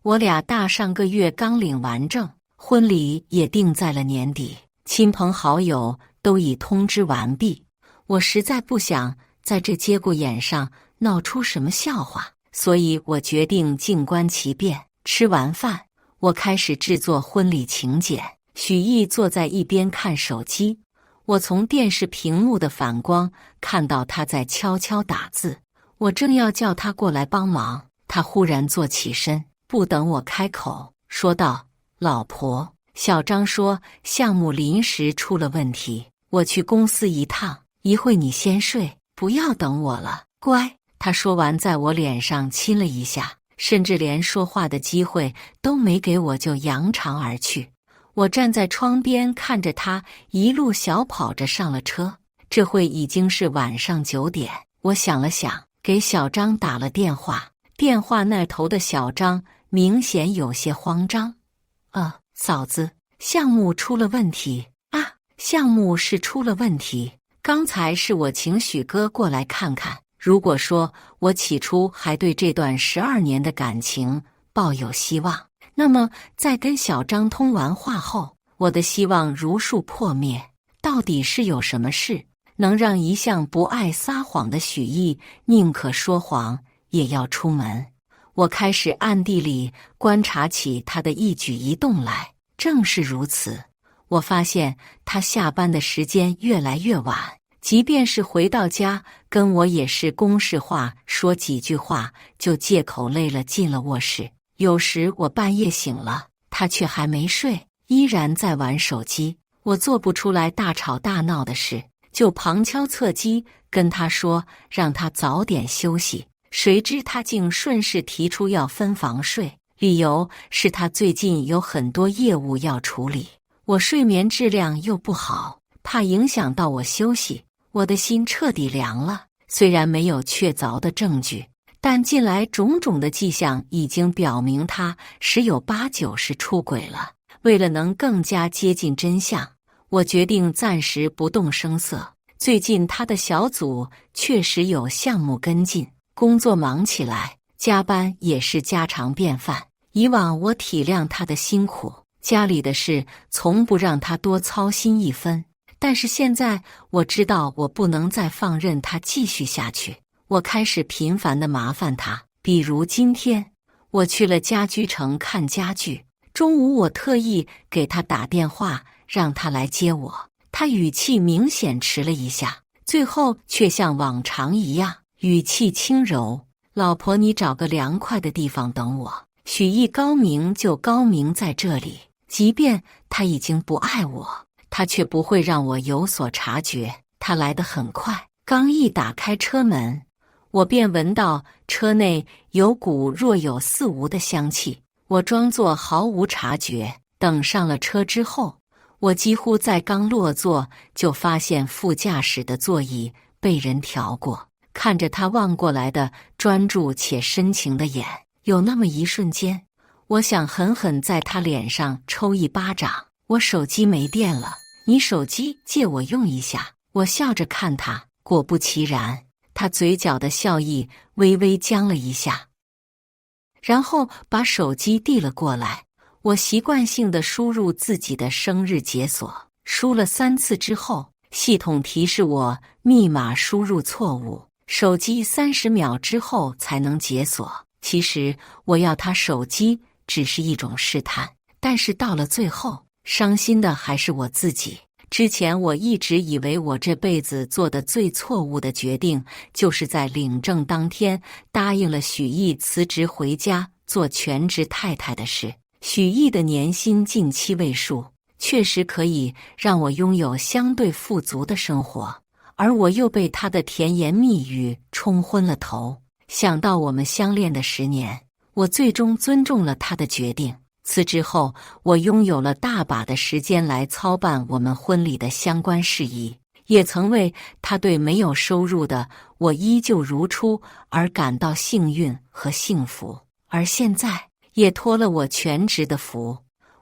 我俩大上个月刚领完证，婚礼也定在了年底，亲朋好友都已通知完毕。我实在不想在这节骨眼上闹出什么笑话，所以我决定静观其变。吃完饭，我开始制作婚礼请柬。许毅坐在一边看手机，我从电视屏幕的反光看到他在悄悄打字。我正要叫他过来帮忙，他忽然坐起身，不等我开口，说道：老婆，小张说项目临时出了问题，我去公司一趟，一会你先睡，不要等我了，乖。他说完在我脸上亲了一下，甚至连说话的机会都没给我就扬长而去。我站在窗边看着他一路小跑着上了车。这会已经是晚上9点，我想了想，给小张打了电话。电话那头的小张明显有些慌张。嫂子，项目出了问题啊！项目是出了问题。刚才是我请许哥过来看看。如果说我起初还对这段12年的感情抱有希望，那么在跟小张通完话后，我的希望如数破灭。到底是有什么事，能让一向不爱撒谎的许毅宁可说谎也要出门？我开始暗地里观察起他的一举一动来。正是如此，我发现他下班的时间越来越晚，即便是回到家跟我也是公事化，说几句话就借口累了进了卧室。有时我半夜醒了，他却还没睡，依然在玩手机。我做不出来大吵大闹的事，就旁敲侧击跟他说让他早点休息。谁知他竟顺势提出要分房睡，理由是他最近有很多业务要处理。我睡眠质量又不好，怕影响到我休息，我的心彻底凉了。虽然没有确凿的证据，但近来种种的迹象已经表明他十有八九是出轨了。为了能更加接近真相，我决定暂时不动声色。最近他的小组确实有项目跟进，工作忙起来，加班也是家常便饭。以往我体谅他的辛苦，家里的事从不让他多操心一分，但是现在我知道我不能再放任他继续下去。我开始频繁地麻烦他，比如今天我去了家居城看家具，中午我特意给他打电话让他来接我，他语气明显迟了一下，最后却像往常一样语气轻柔：老婆，你找个凉快的地方等我。许毅高明就高明在这里，即便他已经不爱我，他却不会让我有所察觉。他来得很快，刚一打开车门，我便闻到车内有股若有似无的香气。我装作毫无察觉。等上了车之后，我几乎在刚落座就发现副驾驶的座椅被人调过。看着他望过来的专注且深情的眼，有那么一瞬间，我想狠狠在他脸上抽一巴掌。我手机没电了，你手机借我用一下。我笑着看他，果不其然，他嘴角的笑意微微僵了一下，然后把手机递了过来。我习惯性地输入自己的生日解锁，输了3次之后，系统提示我密码输入错误，手机30秒之后才能解锁。其实我要他手机只是一种试探，但是到了最后，伤心的还是我自己。之前我一直以为我这辈子做的最错误的决定，就是在领证当天答应了许毅辞职回家做全职太太的事。许毅的年薪近7位数，确实可以让我拥有相对富足的生活，而我又被他的甜言蜜语冲昏了头。想到我们相恋的10年，我最终尊重了他的决定。辞职后，我拥有了大把的时间来操办我们婚礼的相关事宜，也曾为他对没有收入的我依旧如初而感到幸运和幸福。而现在也托了我全职的福，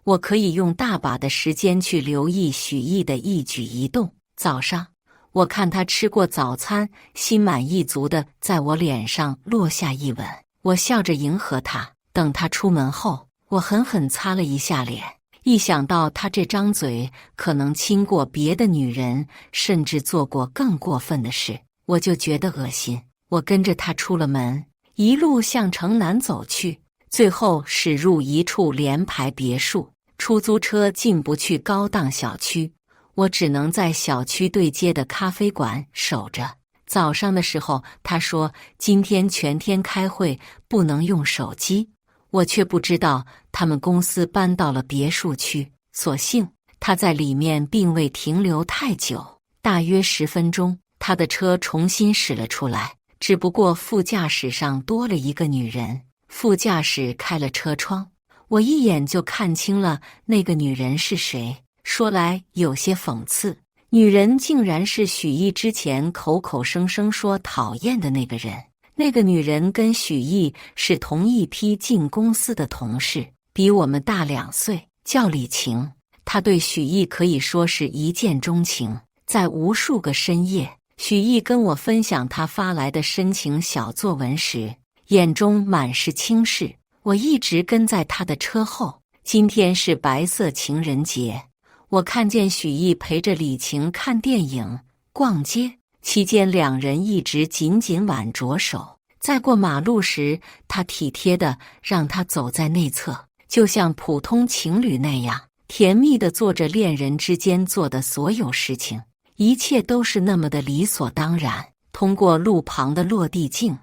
我可以用大把的时间去留意许毅的一举一动。早上，我看他吃过早餐，心满意足地在我脸上落下一吻，我笑着迎合他。等他出门后，我狠狠擦了一下脸，一想到他这张嘴可能亲过别的女人，甚至做过更过分的事，我就觉得恶心。我跟着他出了门，一路向城南走去，最后驶入一处联排别墅。出租车进不去高档小区，我只能在小区对街的咖啡馆守着。早上的时候，他说今天全天开会，不能用手机。我却不知道他们公司搬到了别墅区，所幸他在里面并未停留太久，大约10分钟，他的车重新驶了出来，只不过副驾驶上多了一个女人。副驾驶开了车窗，我一眼就看清了那个女人是谁。说来有些讽刺，女人竟然是许毅之前口口声声说讨厌的那个人。那个女人跟许毅是同一批进公司的同事，比我们大2岁，叫李晴。她对许毅可以说是一见钟情。在无数个深夜，许毅跟我分享他发来的深情小作文时，眼中满是轻视。我一直跟在他的车后。今天是白色情人节，我看见许毅陪着李晴看电影、逛街，期间2人一直紧紧挽着手。在过马路时，他体贴地让他走在内侧，就像普通情侣那样，甜蜜地做着恋人之间做的所有事情，一切都是那么的理所当然。通过路旁的落地镜，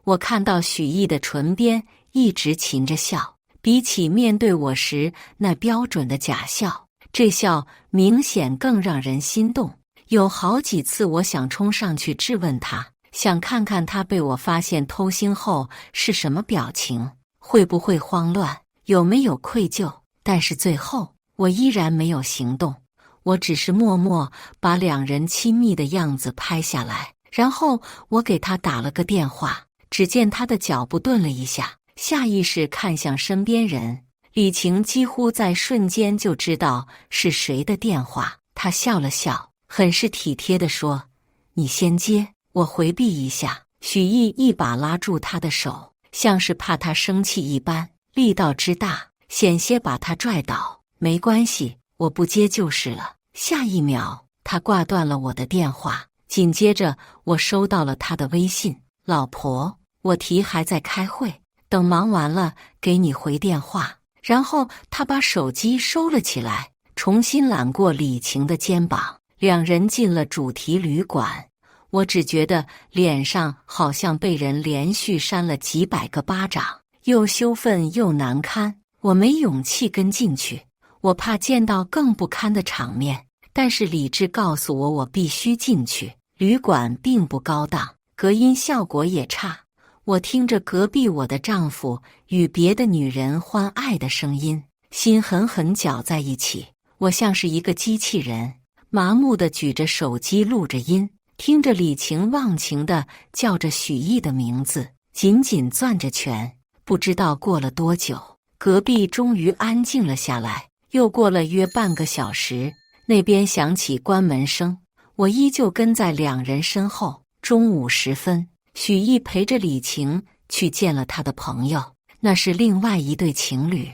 我看到许毅的唇边一直噙着笑，比起面对我时那标准的假笑，这笑明显更让人心动。有好几次我想冲上去质问他，想看看他被我发现偷腥后是什么表情，会不会慌乱，有没有愧疚，但是最后我依然没有行动。我只是默默把2人亲密的样子拍下来，然后我给他打了个电话。只见他的脚步顿了一下，下意识看向身边人。李晴几乎在瞬间就知道是谁的电话，她笑了笑，很是体贴地说：“你先接。”我回避一下，许毅一把拉住他的手，像是怕他生气一般，力道之大，险些把他拽倒。没关系，我不接就是了。下一秒，他挂断了我的电话，紧接着我收到了他的微信：“老婆，我提还在开会，等忙完了给你回电话。”然后他把手机收了起来，重新揽过李晴的肩膀，2人进了主题旅馆。我只觉得脸上好像被人连续扇了几百个巴掌，又羞愤又难堪。我没勇气跟进去，我怕见到更不堪的场面，但是理智告诉我，我必须进去。旅馆并不高档，隔音效果也差。我听着隔壁我的丈夫与别的女人欢爱的声音，心狠狠搅在一起。我像是一个机器人，麻木地举着手机录着音，听着李晴忘情地叫着许艺的名字，紧紧攥着拳。不知道过了多久，隔壁终于安静了下来。又过了约半个小时，那边响起关门声，我依旧跟在两人身后。中午时分，许艺陪着李晴去见了他的朋友，那是另外一对情侣。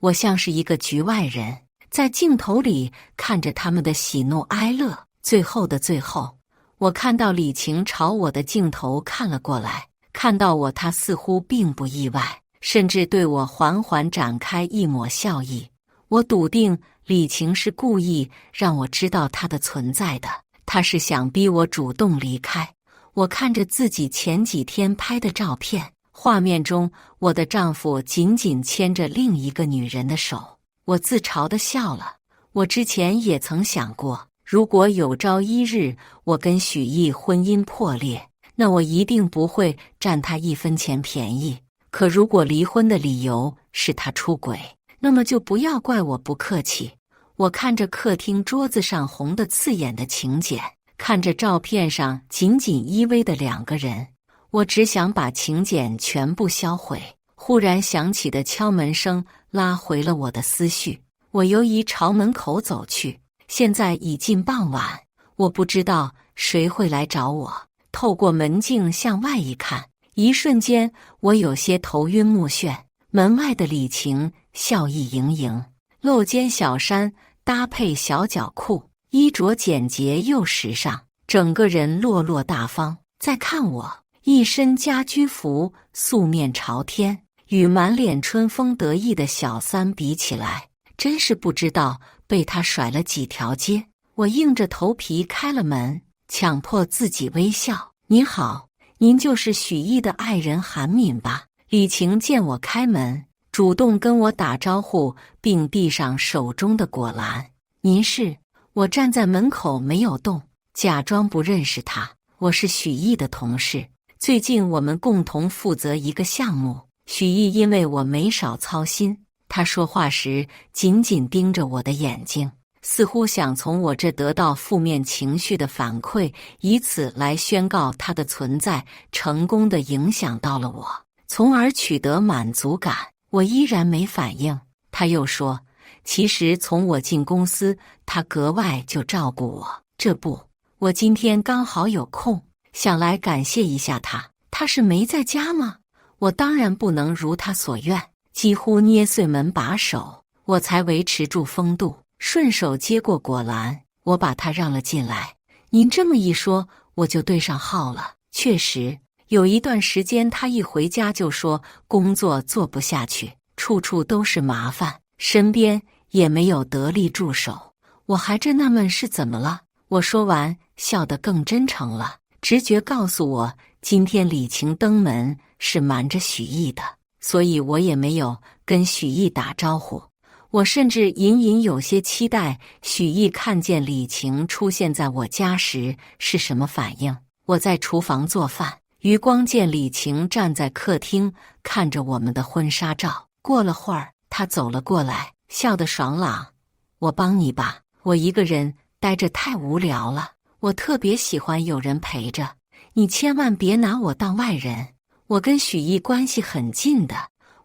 我像是一个局外人，在镜头里看着他们的喜怒哀乐。最后的最后，我看到李晴朝我的镜头看了过来，看到我，她似乎并不意外，甚至对我缓缓展开一抹笑意。我笃定李晴是故意让我知道她的存在的，她是想逼我主动离开。我看着自己前几天拍的照片，画面中我的丈夫紧紧牵着另一个女人的手，我自嘲地笑了。我之前也曾想过，如果有朝一日我跟许艺婚姻破裂，那我一定不会占他一分钱便宜。可如果离婚的理由是他出轨，那么就不要怪我不客气。我看着客厅桌子上红得刺眼的请柬，看着照片上紧紧依偎的两个人，我只想把请柬全部销毁。忽然响起的敲门声拉回了我的思绪，我犹疑朝门口走去。现在已近傍晚，我不知道谁会来找我。透过门镜向外一看，一瞬间我有些头晕目眩。门外的李晴笑意盈盈，露肩小衫搭配小脚裤，衣着简洁又时尚，整个人落落大方。再看我，一身家居服，素面朝天，与满脸春风得意的小三比起来，真是不知道被他甩了几条街。我硬着头皮开了门，强迫自己微笑。您好，您就是许艺的爱人韩敏吧？李晴见我开门，主动跟我打招呼，并递上手中的果篮。您是？我站在门口没有动，假装不认识他。我是许艺的同事，最近我们共同负责一个项目。许艺因为我没少操心，他说话时紧紧盯着我的眼睛，似乎想从我这得到负面情绪的反馈，以此来宣告他的存在成功地影响到了我，从而取得满足感。我依然没反应。他又说，其实从我进公司，他格外就照顾我。这不，我今天刚好有空，想来感谢一下他。他是没在家吗？我当然不能如他所愿，几乎捏碎门把手，我才维持住风度，顺手接过果篮，我把他让了进来。您这么一说，我就对上号了。确实，有一段时间他一回家就说工作做不下去，处处都是麻烦，身边也没有得力助手。我还真纳闷是怎么了。我说完，笑得更真诚了。直觉告诉我，今天李晴登门是瞒着许艺的，所以我也没有跟许艺打招呼。我甚至隐隐有些期待许艺看见李晴出现在我家时是什么反应。我在厨房做饭，余光见李晴站在客厅看着我们的婚纱照。过了会儿，她走了过来，笑得爽朗。我帮你吧，我一个人待着太无聊了，我特别喜欢有人陪着。你千万别拿我当外人，我跟许艺关系很近的。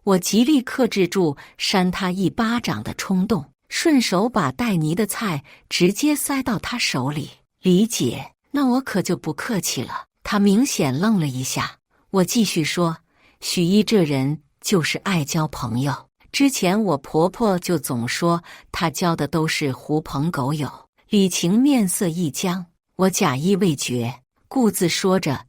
我极力克制住扇他一巴掌的冲动，顺手把带泥的菜直接塞到他手里。李姐，那我可就不客气了。他明显愣了一下。我继续说，许艺这人就是爱交朋友，之前我婆婆就总说她交的都是狐朋狗友。李晴面色一僵，我假意未觉，故自说着，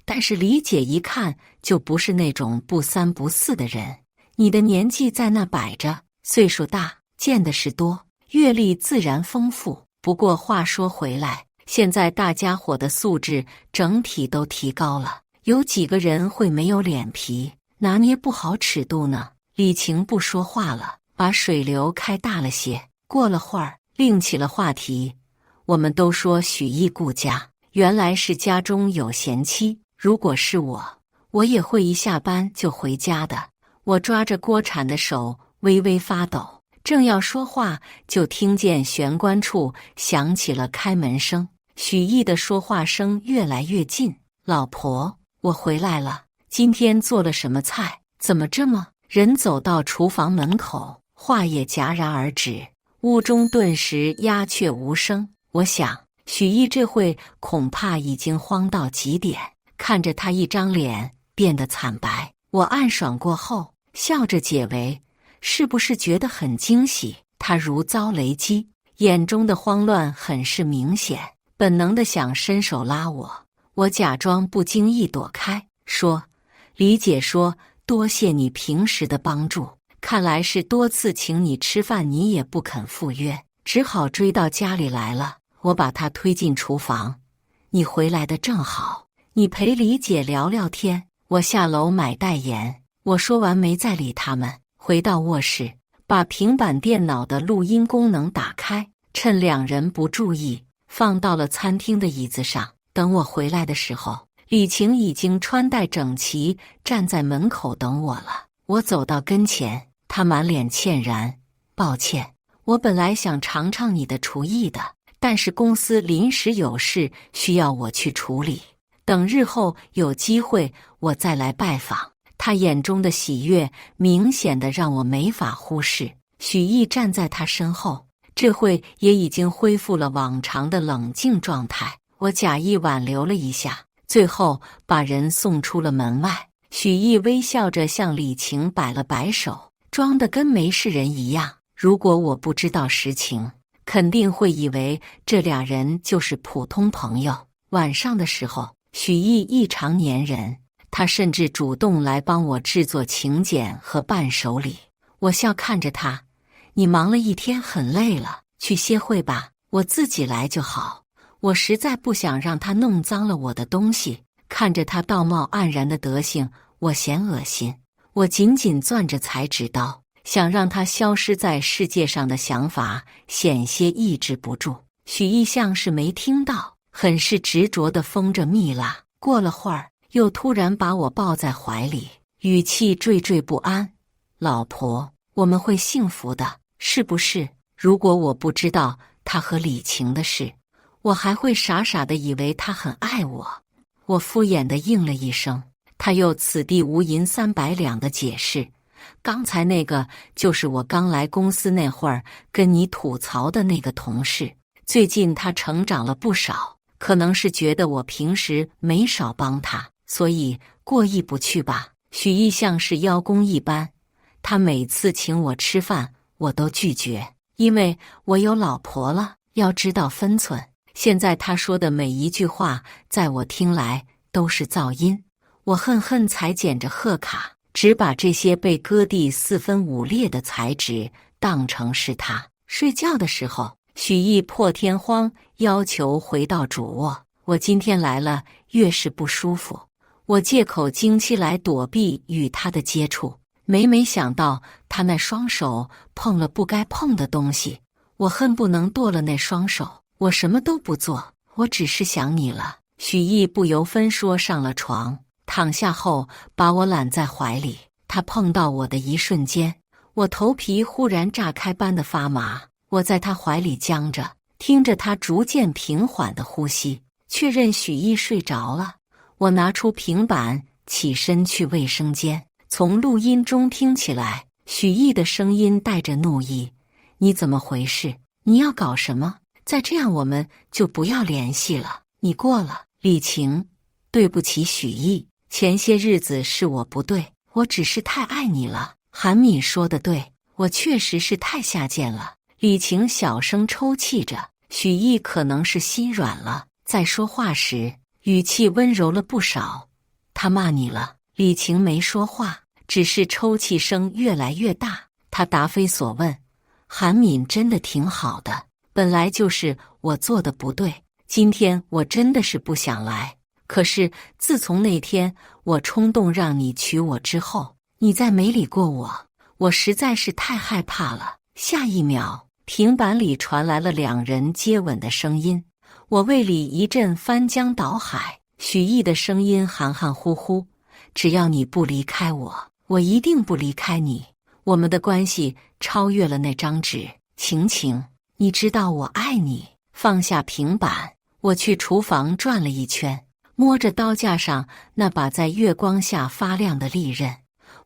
但是李姐一看就不是那种不三不四的人。你的年纪在那摆着，岁数大，见的事多，阅历自然丰富。不过话说回来，现在大家伙的素质整体都提高了，有几个人会没有脸皮，拿捏不好尺度呢？李晴不说话了，把水流开大了些。过了会儿，另起了话题。我们都说许艺顾家，原来是家中有贤妻，如果是我也会一下班就回家的。我抓着锅铲的手微微发抖，正要说话，就听见玄关处响起了开门声。许毅的说话声越来越近：“老婆，我回来了，今天做了什么菜？怎么这么……”人走到厨房门口，话也戛然而止，屋中顿时鸦雀无声。我想，许毅这会恐怕已经慌到极点。看着他一张脸变得惨白，我暗爽过后，笑着解围：“是不是觉得很惊喜？”他如遭雷击，眼中的慌乱很是明显，本能的想伸手拉我。我假装不经意躲开，说：“李姐说多谢你平时的帮助，看来是多次请你吃饭你也不肯赴约，只好追到家里来了。”我把他推进厨房：“你回来的正好，你陪李姐聊聊天，我下楼买袋盐。”我说完没再理他们，回到卧室，把平板电脑的录音功能打开，趁两人不注意，放到了餐厅的椅子上。等我回来的时候，李晴已经穿戴整齐，站在门口等我了。我走到跟前，她满脸歉然：“抱歉，我本来想尝尝你的厨艺的，但是公司临时有事需要我去处理，等日后有机会我再来拜访。”他眼中的喜悦明显的让我没法忽视。许毅站在他身后，这会也已经恢复了往常的冷静状态。我假意挽留了一下，最后把人送出了门外。许毅微笑着向李晴摆了摆手，装得跟没事人一样。如果我不知道实情，肯定会以为这俩人就是普通朋友。晚上的时候，许毅异常粘人，他甚至主动来帮我制作请柬和伴手礼。我笑看着他：“你忙了一天很累了，去歇会吧，我自己来就好。”我实在不想让他弄脏了我的东西。看着他道貌岸然的德行，我嫌恶心。我紧紧攥着裁纸刀，想让他消失在世界上的想法险些抑制不住。许毅像是没听到，很是执着地封着蜜蜡。过了会儿，又突然把我抱在怀里，语气惴惴不安：“老婆，我们会幸福的，是不是？”如果我不知道他和李晴的事，我还会傻傻的以为他很爱我。我敷衍的应了一声，他又此地无银300两的解释：“刚才那个就是我刚来公司那会儿跟你吐槽的那个同事，最近他成长了不少，可能是觉得我平时没少帮他，所以过意不去吧。”许毅像是邀功一般，他每次请我吃饭我都拒绝，因为我有老婆了，要知道分寸。现在他说的每一句话，在我听来都是噪音。我恨恨裁剪着贺卡，只把这些被割地4分5裂的彩纸当成是他。睡觉的时候，许毅破天荒要求回到主卧。我今天来了，越是不舒服，我借口经期来躲避与他的接触。没想到他那双手碰了不该碰的东西，我恨不能剁了那双手。我什么都不做，我只是想你了。许毅不由分说上了床，躺下后把我揽在怀里。他碰到我的一瞬间，我头皮忽然炸开般的发麻。我在他怀里僵着，听着他逐渐平缓的呼吸，确认许毅睡着了。我拿出平板，起身去卫生间。从录音中听起来，许毅的声音带着怒意：“你怎么回事？你要搞什么？再这样我们就不要联系了。你过了。”李晴，对不起许毅，前些日子是我不对，我只是太爱你了。韩敏说的对，我确实是太下贱了。李晴小声抽泣着，许毅可能是心软了，在说话时语气温柔了不少。他骂你了？李晴没说话，只是抽泣声越来越大。他答非所问：“韩敏真的挺好的，本来就是我做的不对，今天我真的是不想来。可是自从那天我冲动让你娶我之后，你再没理过我，我实在是太害怕了。”下一秒，平板里传来了两人接吻的声音，我胃里一阵翻江倒海。许毅的声音含含糊糊，只要你不离开我，我一定不离开你。我们的关系超越了那张纸。晴晴，你知道我爱你。放下平板，我去厨房转了一圈，摸着刀架上那把在月光下发亮的利刃，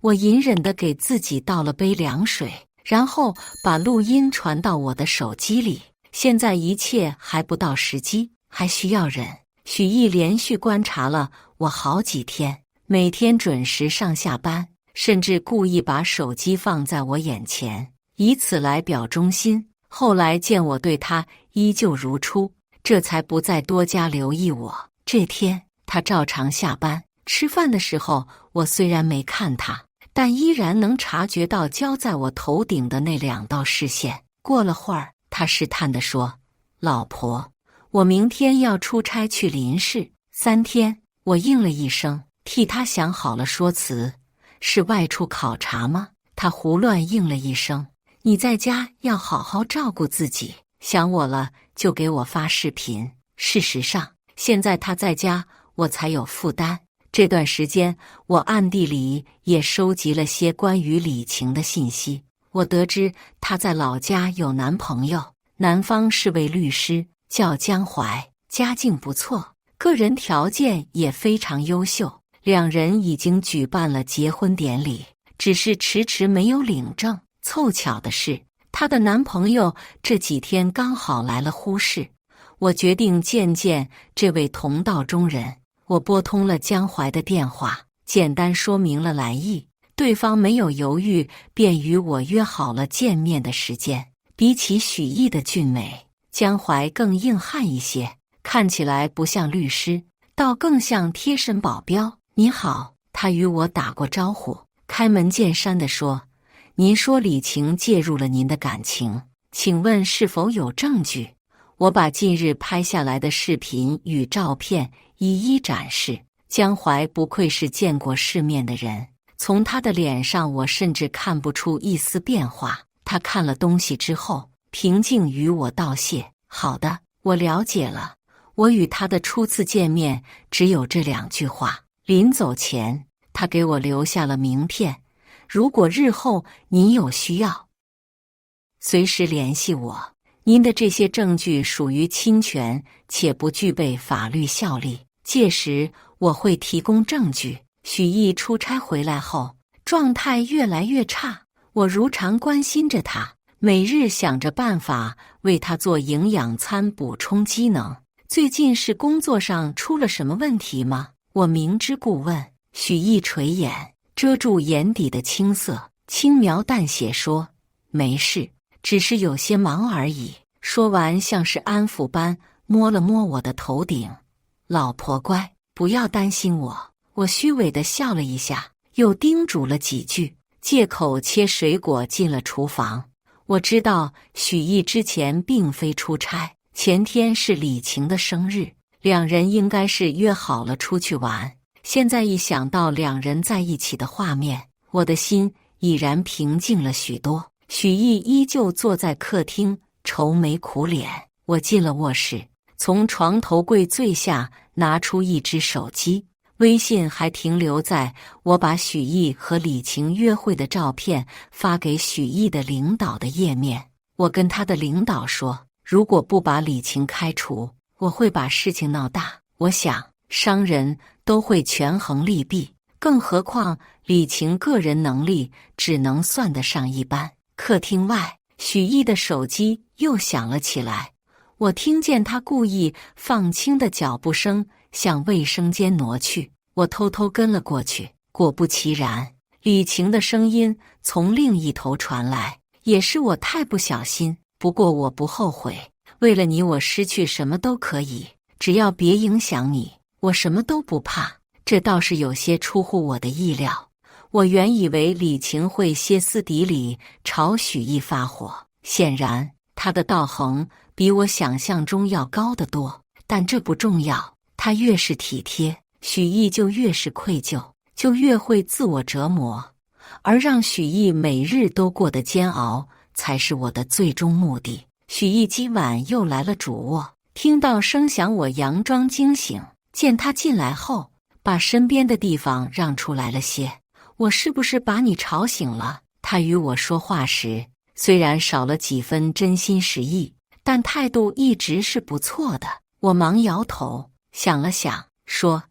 我隐忍地给自己倒了杯凉水，然后把录音传到我的手机里。现在一切还不到时机，还需要忍。许毅连续观察了我好几天，每天准时上下班，甚至故意把手机放在我眼前，以此来表忠心。后来见我对他依旧如初，这才不再多加留意我。这天他照常下班，吃饭的时候我虽然没看他，但依然能察觉到交在我头顶的那2道视线。过了会儿，他试探地说：“老婆，我明天要出差去林市3天。”我应了一声，替他想好了说辞：“是外出考察吗？”他胡乱应了一声：“你在家要好好照顾自己，想我了就给我发视频。”事实上，现在他在家，我才有负担。这段时间，我暗地里也收集了些关于李晴的信息。我得知她在老家有男朋友，男方是位律师，叫江淮，家境不错，个人条件也非常优秀。2人已经举办了结婚典礼，只是迟迟没有领证。凑巧的是，她的男朋友这几天刚好来了呼市，我决定见见这位同道中人。我拨通了江淮的电话，简单说明了来意，对方没有犹豫，便与我约好了见面的时间。比起许毅的俊美，江淮更硬汉一些，看起来不像律师，倒更像贴身保镖。你好，他与我打过招呼，开门见山地说：“您说李晴介入了您的感情，请问是否有证据？”我把近日拍下来的视频与照片一一展示。江淮不愧是见过世面的人，从他的脸上我甚至看不出一丝变化。他看了东西之后，平静与我道谢：“好的，我了解了。”我与他的初次见面只有这2句话。临走前，他给我留下了名片，如果日后您有需要，随时联系我。您的这些证据属于侵权，且不具备法律效力，届时我会提供证据。许毅出差回来后，状态越来越差，我如常关心着他，每日想着办法为他做营养餐补充机能。最近是工作上出了什么问题吗？我明知故问。许毅垂眼，遮住眼底的青涩，轻描淡写说：“没事，只是有些忙而已。”说完像是安抚般摸了摸我的头顶：“老婆乖，不要担心我。”我虚伪地笑了一下，又叮嘱了几句，借口切水果进了厨房。我知道许毅之前并非出差，前天是李晴的生日，2人应该是约好了出去玩。现在一想到2人在一起的画面，我的心已然平静了许多。许毅依旧坐在客厅，愁眉苦脸。我进了卧室，从床头柜最下拿出一只手机，微信还停留在我把许毅和李晴约会的照片发给许毅的领导的页面。我跟他的领导说，如果不把李晴开除，我会把事情闹大。我想商人都会权衡利弊，更何况李晴个人能力只能算得上一般。客厅外，许毅的手机又响了起来，我听见他故意放轻的脚步声向卫生间挪去，我偷偷跟了过去。果不其然，李晴的声音从另一头传来：“也是我太不小心，不过我不后悔。为了你，我失去什么都可以，只要别影响你，我什么都不怕。”这倒是有些出乎我的意料。我原以为李晴会歇斯底里朝许毅发火，显然他的道行比我想象中要高得多。但这不重要，他越是体贴，许毅就越是愧疚，就越会自我折磨，而让许毅每日都过得煎熬，才是我的最终目的。许毅今晚又来了主卧，听到声响我佯装惊醒，见他进来后，把身边的地方让出来了些。我是不是把你吵醒了？他与我说话时，虽然少了几分真心实意，但态度一直是不错的。我忙摇头，想了想，说：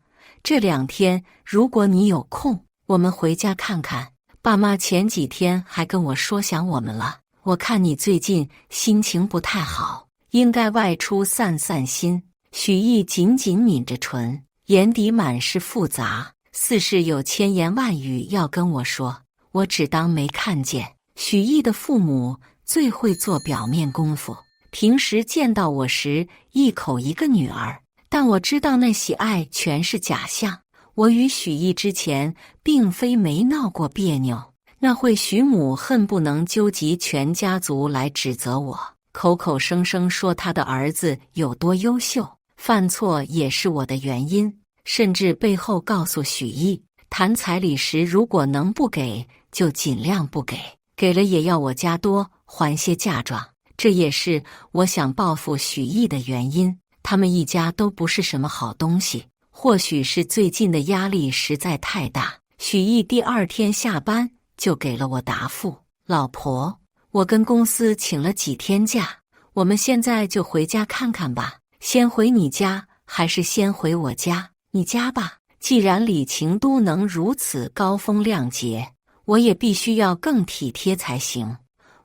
这2天如果你有空，我们回家看看。爸妈前几天还跟我说想我们了。我看你最近心情不太好，应该外出散散心。许毅紧紧抿着唇，眼底满是复杂，似是有千言万语要跟我说。我只当没看见。许毅的父母最会做表面功夫，平时见到我时一口一个女儿，但我知道那喜爱全是假象。我与许毅之前并非没闹过别扭，那会许母恨不能纠集全家族来指责我，口口声声说他的儿子有多优秀，犯错也是我的原因，甚至背后告诉许毅，谈彩礼时如果能不给就尽量不给，给了也要我家多还些嫁妆。这也是我想报复许毅的原因。他们一家都不是什么好东西，或许是最近的压力实在太大。许毅第2天下班就给了我答复：老婆，我跟公司请了几天假，我们现在就回家看看吧。先回你家还是先回我家？你家吧。既然李晴都能如此高风亮节，我也必须要更体贴才行。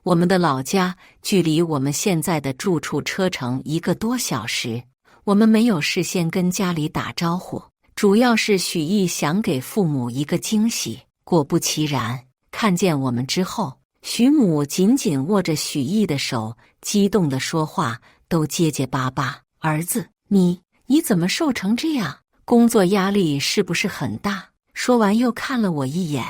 我们的老家距离我们现在的住处车程1个多小时，我们没有事先跟家里打招呼，主要是许毅想给父母一个惊喜。果不其然，看见我们之后，许母紧紧握着许毅的手，激动地说话都结结巴巴：儿子，你怎么瘦成这样？工作压力是不是很大？说完又看了我一眼：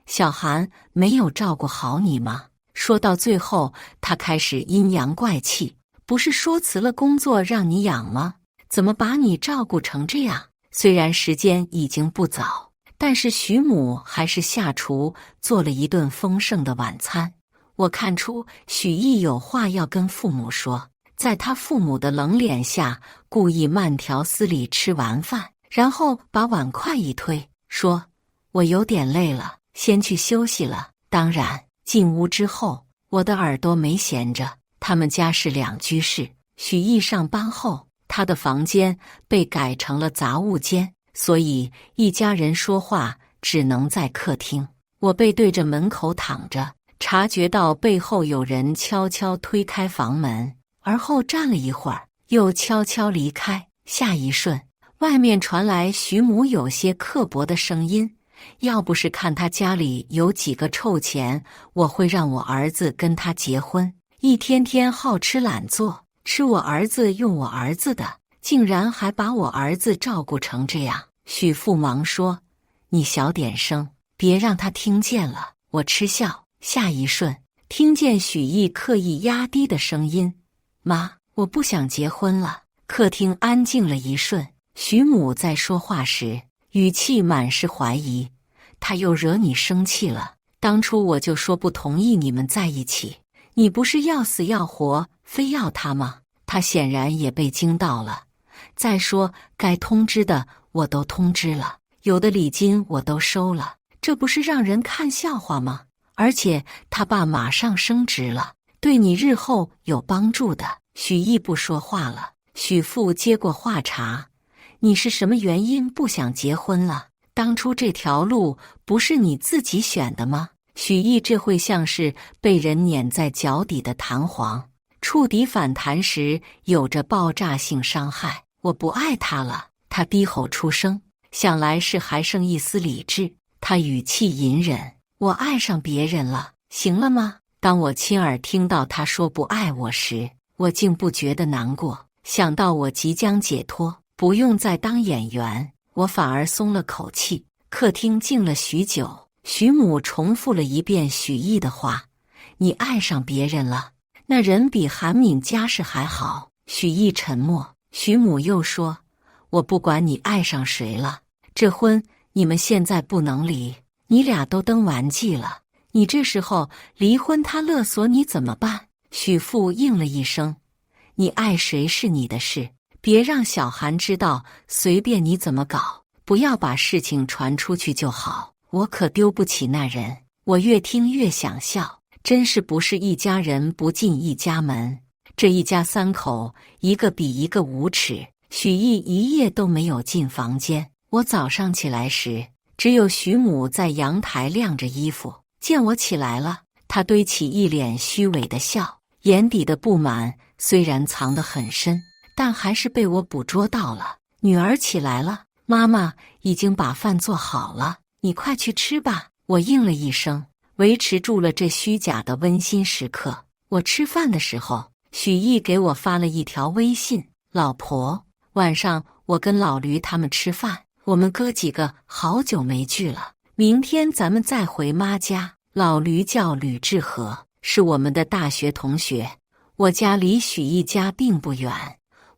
小韩没有照顾好你吗？说到最后，他开始阴阳怪气：不是说辞了工作让你养吗？怎么把你照顾成这样？虽然时间已经不早，但是许母还是下厨做了一顿丰盛的晚餐。我看出许毅有话要跟父母说，在他父母的冷脸下，故意慢条斯理吃完饭，然后把碗筷一推，说：我有点累了，先去休息了。当然，进屋之后，我的耳朵没闲着。他们家是2居室，许毅上班后，他的房间被改成了杂物间，所以一家人说话只能在客厅。我背对着门口躺着，察觉到背后有人悄悄推开房门，而后站了一会儿，又悄悄离开。下一瞬，外面传来许母有些刻薄的声音：要不是看他家里有几个臭钱，我会让我儿子跟他结婚。一天天好吃懒做，吃我儿子用我儿子的，竟然还把我儿子照顾成这样。许父忙说：你小点声，别让他听见了。我嗤笑。下一瞬，听见许毅刻意压低的声音：妈，我不想结婚了。客厅安静了一瞬，许母在说话时语气满是怀疑：他又惹你生气了？当初我就说不同意你们在一起，你不是要死要活非要他吗？他显然也被惊到了。再说该通知的我都通知了，有的礼金我都收了，这不是让人看笑话吗？而且他爸马上升职了，对你日后有帮助的。许毅不说话了。许父接过话茬：你是什么原因不想结婚了？当初这条路不是你自己选的吗？许毅这会像是被人碾在脚底的弹簧，触底反弹时有着爆炸性伤害。我不爱他了。他低吼出声，想来是还剩一丝理智。他语气隐忍：我爱上别人了，行了吗？当我亲耳听到他说不爱我时，我竟不觉得难过。想到我即将解脱，不用再当演员，我反而松了口气。客厅静了许久，许母重复了一遍许毅的话：你爱上别人了？那人比韩敏家世还好。许毅沉默。许母又说：我不管你爱上谁了，这婚你们现在不能离，你俩都登完记了，你这时候离婚他勒索你怎么办？许父应了一声：你爱谁是你的事，别让小韩知道，随便你怎么搞，不要把事情传出去就好。我可丢不起那人。我越听越想笑，真是不是一家人不进一家门。这一家三口，一个比一个无耻。许毅一夜都没有进房间。我早上起来时，只有许母在阳台晾着衣服。见我起来了，她堆起一脸虚伪的笑，眼底的不满虽然藏得很深，但还是被我捕捉到了。女儿起来了，妈妈已经把饭做好了，你快去吃吧。我应了一声，维持住了这虚假的温馨时刻。我吃饭的时候，许毅给我发了一条微信：老婆，晚上我跟老驴他们吃饭，我们哥几个好久没聚了，明天咱们再回妈家。老驴叫吕志和，是我们的大学同学。我家离许毅家并不远，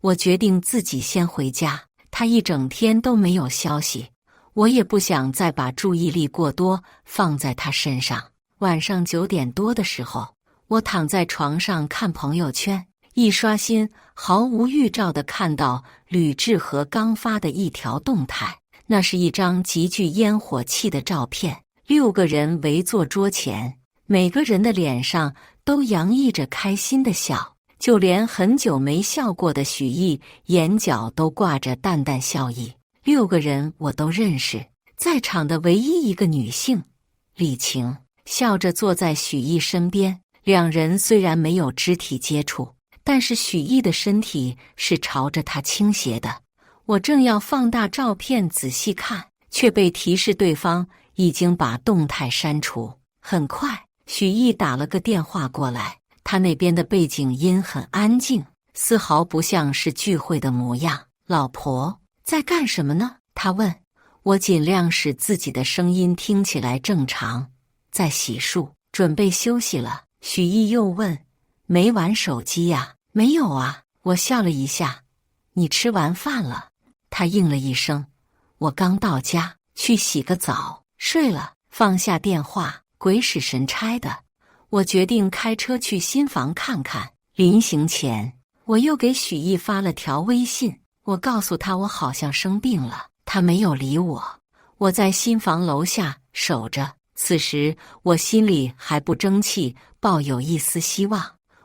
我决定自己先回家。他一整天都没有消息，我也不想再把注意力过多放在他身上。晚上9点多的时候，我躺在床上看朋友圈，一刷新，毫无预兆地看到吕志和刚发的一条动态。那是一张极具烟火气的照片，6个人围坐桌前，每个人的脸上都洋溢着开心的笑，就连很久没笑过的许毅眼角都挂着淡淡笑意。6个人我都认识，在场的唯一一个女性李晴笑着坐在许毅身边，两人虽然没有肢体接触，但是许毅的身体是朝着她倾斜的。我正要放大照片仔细看，却被提示对方已经把动态删除。很快，许毅打了个电话过来，他那边的背景音很安静，丝毫不像是聚会的模样。老婆，在干什么呢？他问。我尽量使自己的声音听起来正常。在洗漱，准备休息了。许毅又问，没玩手机呀？没有啊。我笑了一下。你吃完饭了？他应了一声。我刚到家，去洗个澡，睡了。放下电话，鬼使神差的，我决定开车去新房看看。临行前，我又给许毅发了条微信，我告诉他我好像生病了，他没有理我。我在新房楼下守着，此时我心里还不争气，抱有一丝希望。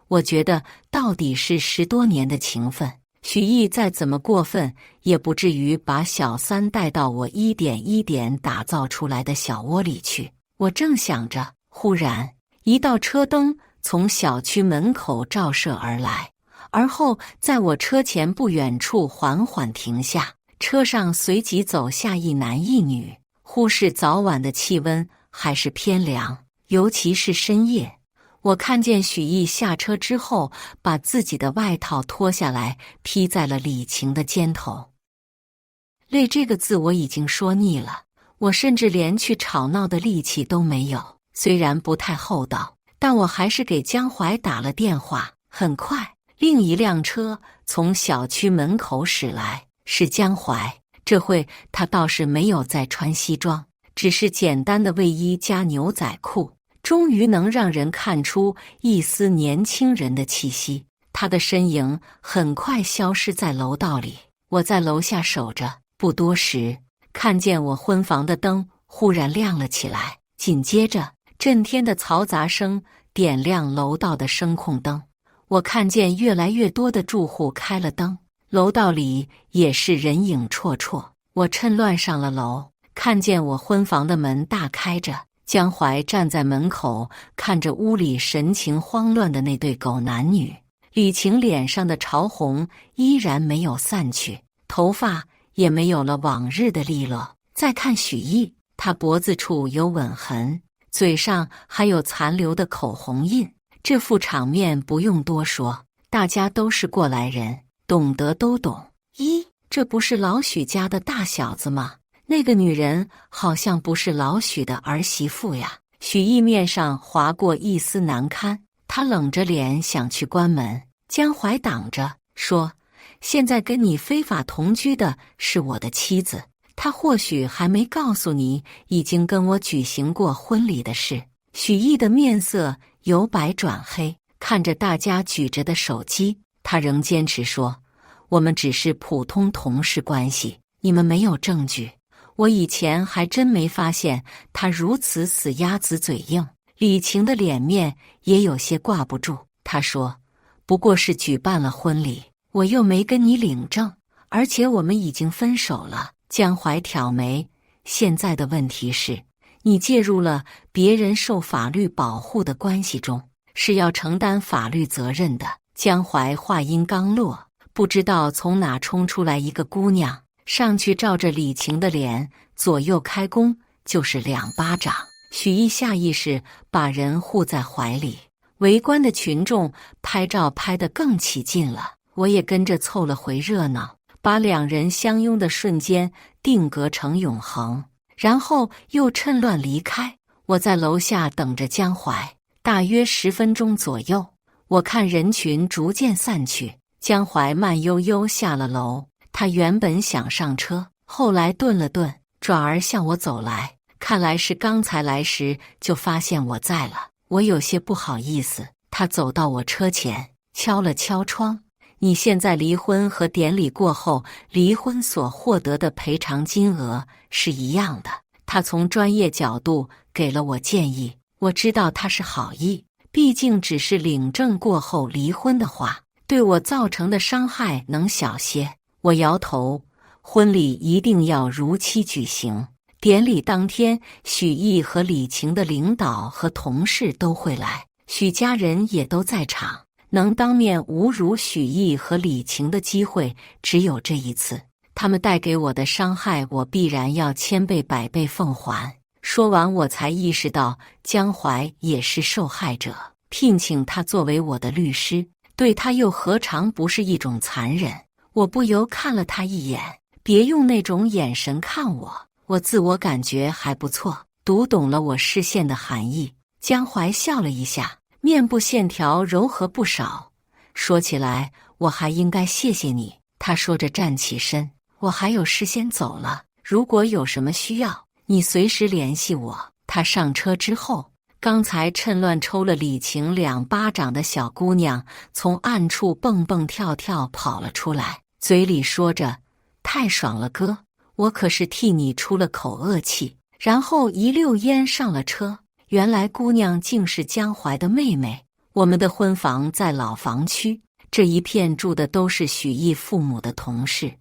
我觉得到底是10多年的情分，许毅再怎么过分，也不至于把小三带到我一点一点打造出来的小窝里去。我正想着，忽然一道车灯从小区门口照射而来，而后在我车前不远处缓缓停下，车上随即走下一男一女。忽视早晚的气温还是偏凉，尤其是深夜。我看见许毅下车之后，把自己的外套脱下来披在了李晴的肩头。累这个字我已经说腻了，我甚至连去吵闹的力气都没有。虽然不太厚道，但我还是给江淮打了电话。很快，另一辆车从小区门口驶来，是江淮。这回他倒是没有再穿西装，只是简单的卫衣加牛仔裤，终于能让人看出一丝年轻人的气息。他的身影很快消失在楼道里。我在楼下守着，不多时，看见我婚房的灯忽然亮了起来，紧接着震天的嘈杂声点亮楼道的声控灯。我看见越来越多的住户开了灯，楼道里也是人影绰绰。我趁乱上了楼，看见我婚房的门大开着，江淮站在门口看着屋里神情慌乱的那对狗男女。李晴脸上的潮红依然没有散去，头发也没有了往日的利落。再看许毅，他脖子处有吻痕，嘴上还有残留的口红印。这副场面不用多说，大家都是过来人，懂得都懂。这不是老许家的大小子吗？那个女人好像不是老许的儿媳妇呀。许毅面上划过一丝难堪，他冷着脸想去关门，江淮挡着，说：现在跟你非法同居的是我的妻子，她或许还没告诉你已经跟我举行过婚礼的事。许毅的面色由白转黑，看着大家举着的手机，他仍坚持说：我们只是普通同事关系，你们没有证据。我以前还真没发现他如此死鸭子嘴硬。李晴的脸面也有些挂不住，她说：“不过是举办了婚礼，我又没跟你领证，而且我们已经分手了。”江淮挑眉：“现在的问题是，你介入了别人受法律保护的关系中，是要承担法律责任的。”江淮话音刚落，不知道从哪冲出来一个姑娘，上去照着李晴的脸左右开弓，就是2巴掌。许毅下意识把人护在怀里，围观的群众拍照拍得更起劲了，我也跟着凑了回热闹，把2人相拥的瞬间定格成永恒，然后又趁乱离开。我在楼下等着江淮，大约10分钟左右，我看人群逐渐散去，江淮慢悠悠下了楼。他原本想上车，后来顿了顿，转而向我走来，看来是刚才来时就发现我在了。我有些不好意思，他走到我车前，敲了敲窗：“你现在离婚和典礼过后离婚所获得的赔偿金额是一样的。”他从专业角度给了我建议，我知道他是好意，毕竟只是领证过后离婚的话，对我造成的伤害能小些。我摇头，婚礼一定要如期举行。典礼当天，许毅和李晴的领导和同事都会来，许家人也都在场。能当面侮辱许毅和李晴的机会只有这一次，他们带给我的伤害，我必然要1000倍100倍奉还。说完，我才意识到江淮也是受害者，聘请他作为我的律师，对他又何尝不是一种残忍？我不由看了他一眼，别用那种眼神看我。我自我感觉还不错，读懂了我视线的含义。江淮笑了一下，面部线条柔和不少。说起来，我还应该谢谢你。他说着站起身，我还有事先走了，如果有什么需要，你随时联系我。他上车之后，刚才趁乱抽了李晴2巴掌的小姑娘从暗处蹦蹦跳跳跑了出来，嘴里说着：“太爽了哥，我可是替你出了口恶气。”然后一溜烟上了车。原来姑娘竟是江淮的妹妹。我们的婚房在老房区，这一片住的都是许毅父母的同事。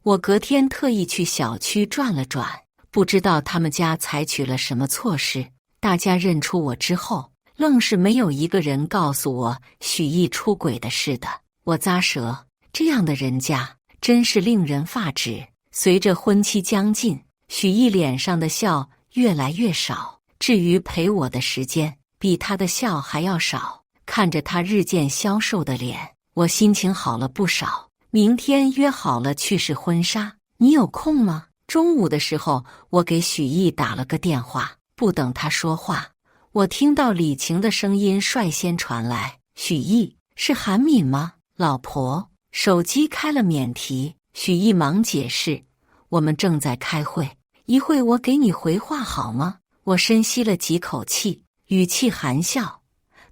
我隔天特意去小区转了转，不知道他们家采取了什么措施。大家认出我之后，愣是没有一个人告诉我许毅出轨的事的。我咂舌，这样的人家真是令人发指。随着婚期将近，许毅脸上的笑越来越少，至于陪我的时间，比他的笑还要少。看着他日渐消瘦的脸，我心情好了不少。明天约好了去试婚纱，你有空吗？中午的时候，我给许毅打了个电话，不等他说话，我听到李晴的声音率先传来：“许毅，是韩敏吗？老婆。”手机开了免提，许毅忙解释：“我们正在开会，一会我给你回话好吗？”我深吸了几口气，语气含笑：“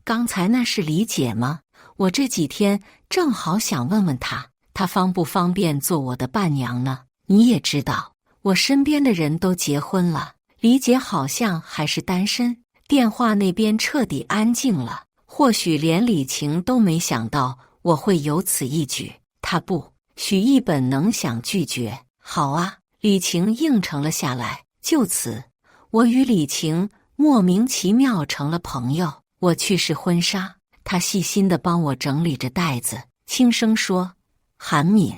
刚才那是李姐吗？我这几天正好想问问她，她方不方便做我的伴娘呢？你也知道，我身边的人都结婚了，李姐好像还是单身。”电话那边彻底安静了，或许连李晴都没想到我会有此一举。她不，许毅本能想拒绝。好啊，李晴应承了下来。就此，我与李晴莫名其妙成了朋友。我去试婚纱，她细心地帮我整理着袋子，轻声说：“韩敏，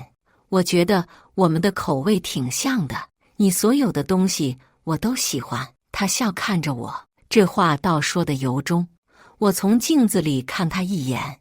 我觉得我们的口味挺像的，你所有的东西我都喜欢。”她笑看着我，这话倒说得由衷。我从镜子里看她一眼：“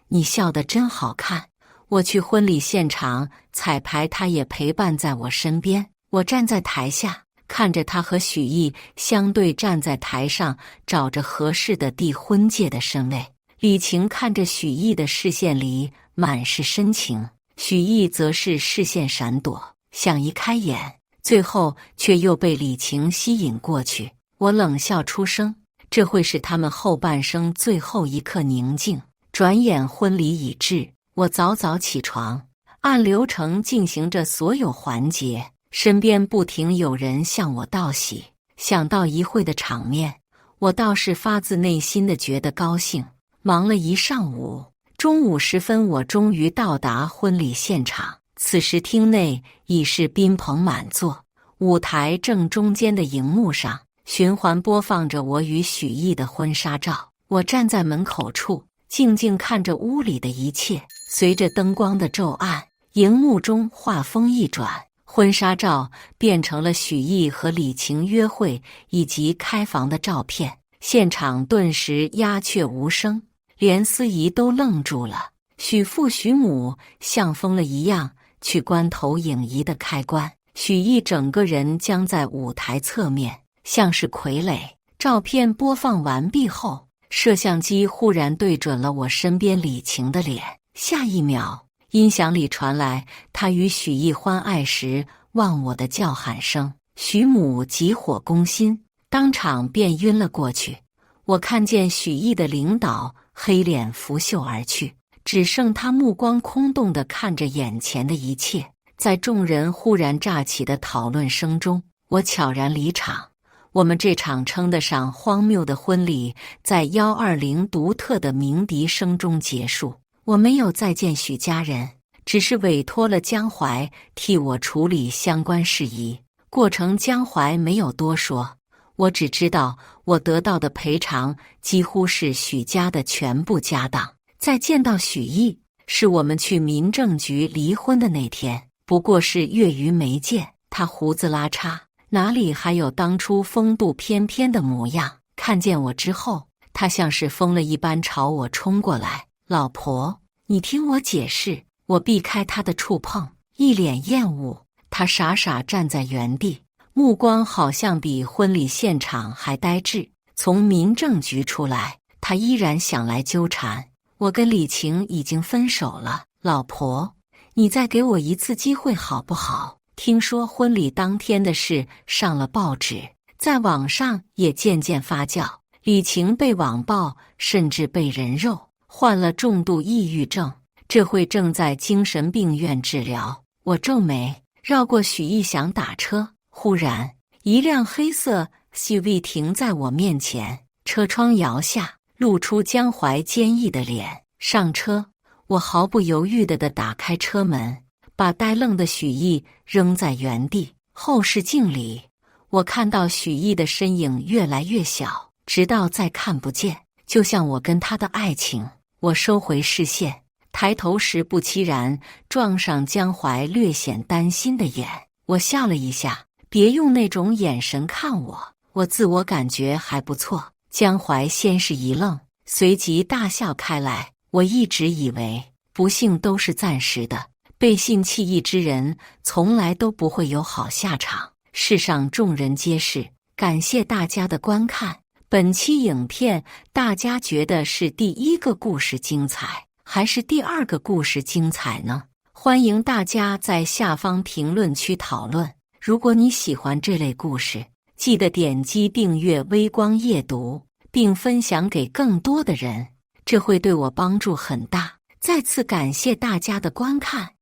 你笑得真好看。”我去婚礼现场彩排，她也陪伴在我身边。我站在台下，看着她和许毅相对站在台上，找着合适的递婚戒的身位。李晴看着许毅的视线里满是深情，许毅则是视线闪躲，想移开眼，最后却又被李晴吸引过去。我冷笑出声，这会是他们后半生最后一刻宁静。转眼婚礼已至，我早早起床，按流程进行着所有环节，身边不停有人向我道喜。想到一会的场面，我倒是发自内心的觉得高兴。忙了一上午，中午时分，我终于到达婚礼现场。此时厅内已是宾朋满座，舞台正中间的荧幕上循环播放着我与许艺的婚纱照。我站在门口处，静静看着屋里的一切。随着灯光的骤暗，荧幕中画风一转，婚纱照变成了许艺和李晴约会以及开房的照片。现场顿时鸦雀无声，连司仪都愣住了。许父许母像疯了一样去关投影仪的开关，许艺整个人僵在舞台侧面，像是傀儡。照片播放完毕后，摄像机忽然对准了我身边李晴的脸，下一秒，音响里传来他与许艺欢爱时忘我的叫喊声。许母急火攻心，当场便晕了过去。我看见许艺的领导黑脸拂袖而去，只剩他目光空洞地看着眼前的一切。在众人忽然炸起的讨论声中，我悄然离场。我们这场称得上荒谬的婚礼，在120独特的鸣笛声中结束。我没有再见许家人，只是委托了江淮替我处理相关事宜。过程江淮没有多说，我只知道我得到的赔偿几乎是许家的全部家当。再见到许艺，是我们去民政局离婚的那天，不过是月余没见。他胡子拉碴，哪里还有当初风度翩翩的模样？看见我之后，他像是疯了一般朝我冲过来。老婆，你听我解释。我避开他的触碰，一脸厌恶。他傻傻站在原地，目光好像比婚礼现场还呆滞。从民政局出来，他依然想来纠缠。我跟李晴已经分手了，老婆，你再给我一次机会好不好？听说婚礼当天的事上了报纸，在网上也渐渐发酵。李晴被网暴，甚至被人肉，患了重度抑郁症，这会正在精神病院治疗。我皱眉，绕过许艺想打车，忽然一辆黑色 SUV 停在我面前，车窗摇下，露出江淮坚毅的脸。上车，我毫不犹豫地打开车门，把呆愣的许艺扔在原地。后视镜里，我看到许艺的身影越来越小，直到再看不见，就像我跟他的爱情。我收回视线，抬头时不期然撞上江淮略显担心的眼。我笑了一下，别用那种眼神看我，我自我感觉还不错。江淮先是一愣，随即大笑开来。我一直以为不幸都是暂时的，背信弃义之人从来都不会有好下场。世上众人皆是，感谢大家的观看。本期影片大家觉得是第一个故事精彩，还是第二个故事精彩呢？欢迎大家在下方评论区讨论。如果你喜欢这类故事，记得点击订阅微光夜读，并分享给更多的人，这会对我帮助很大。再次感谢大家的观看。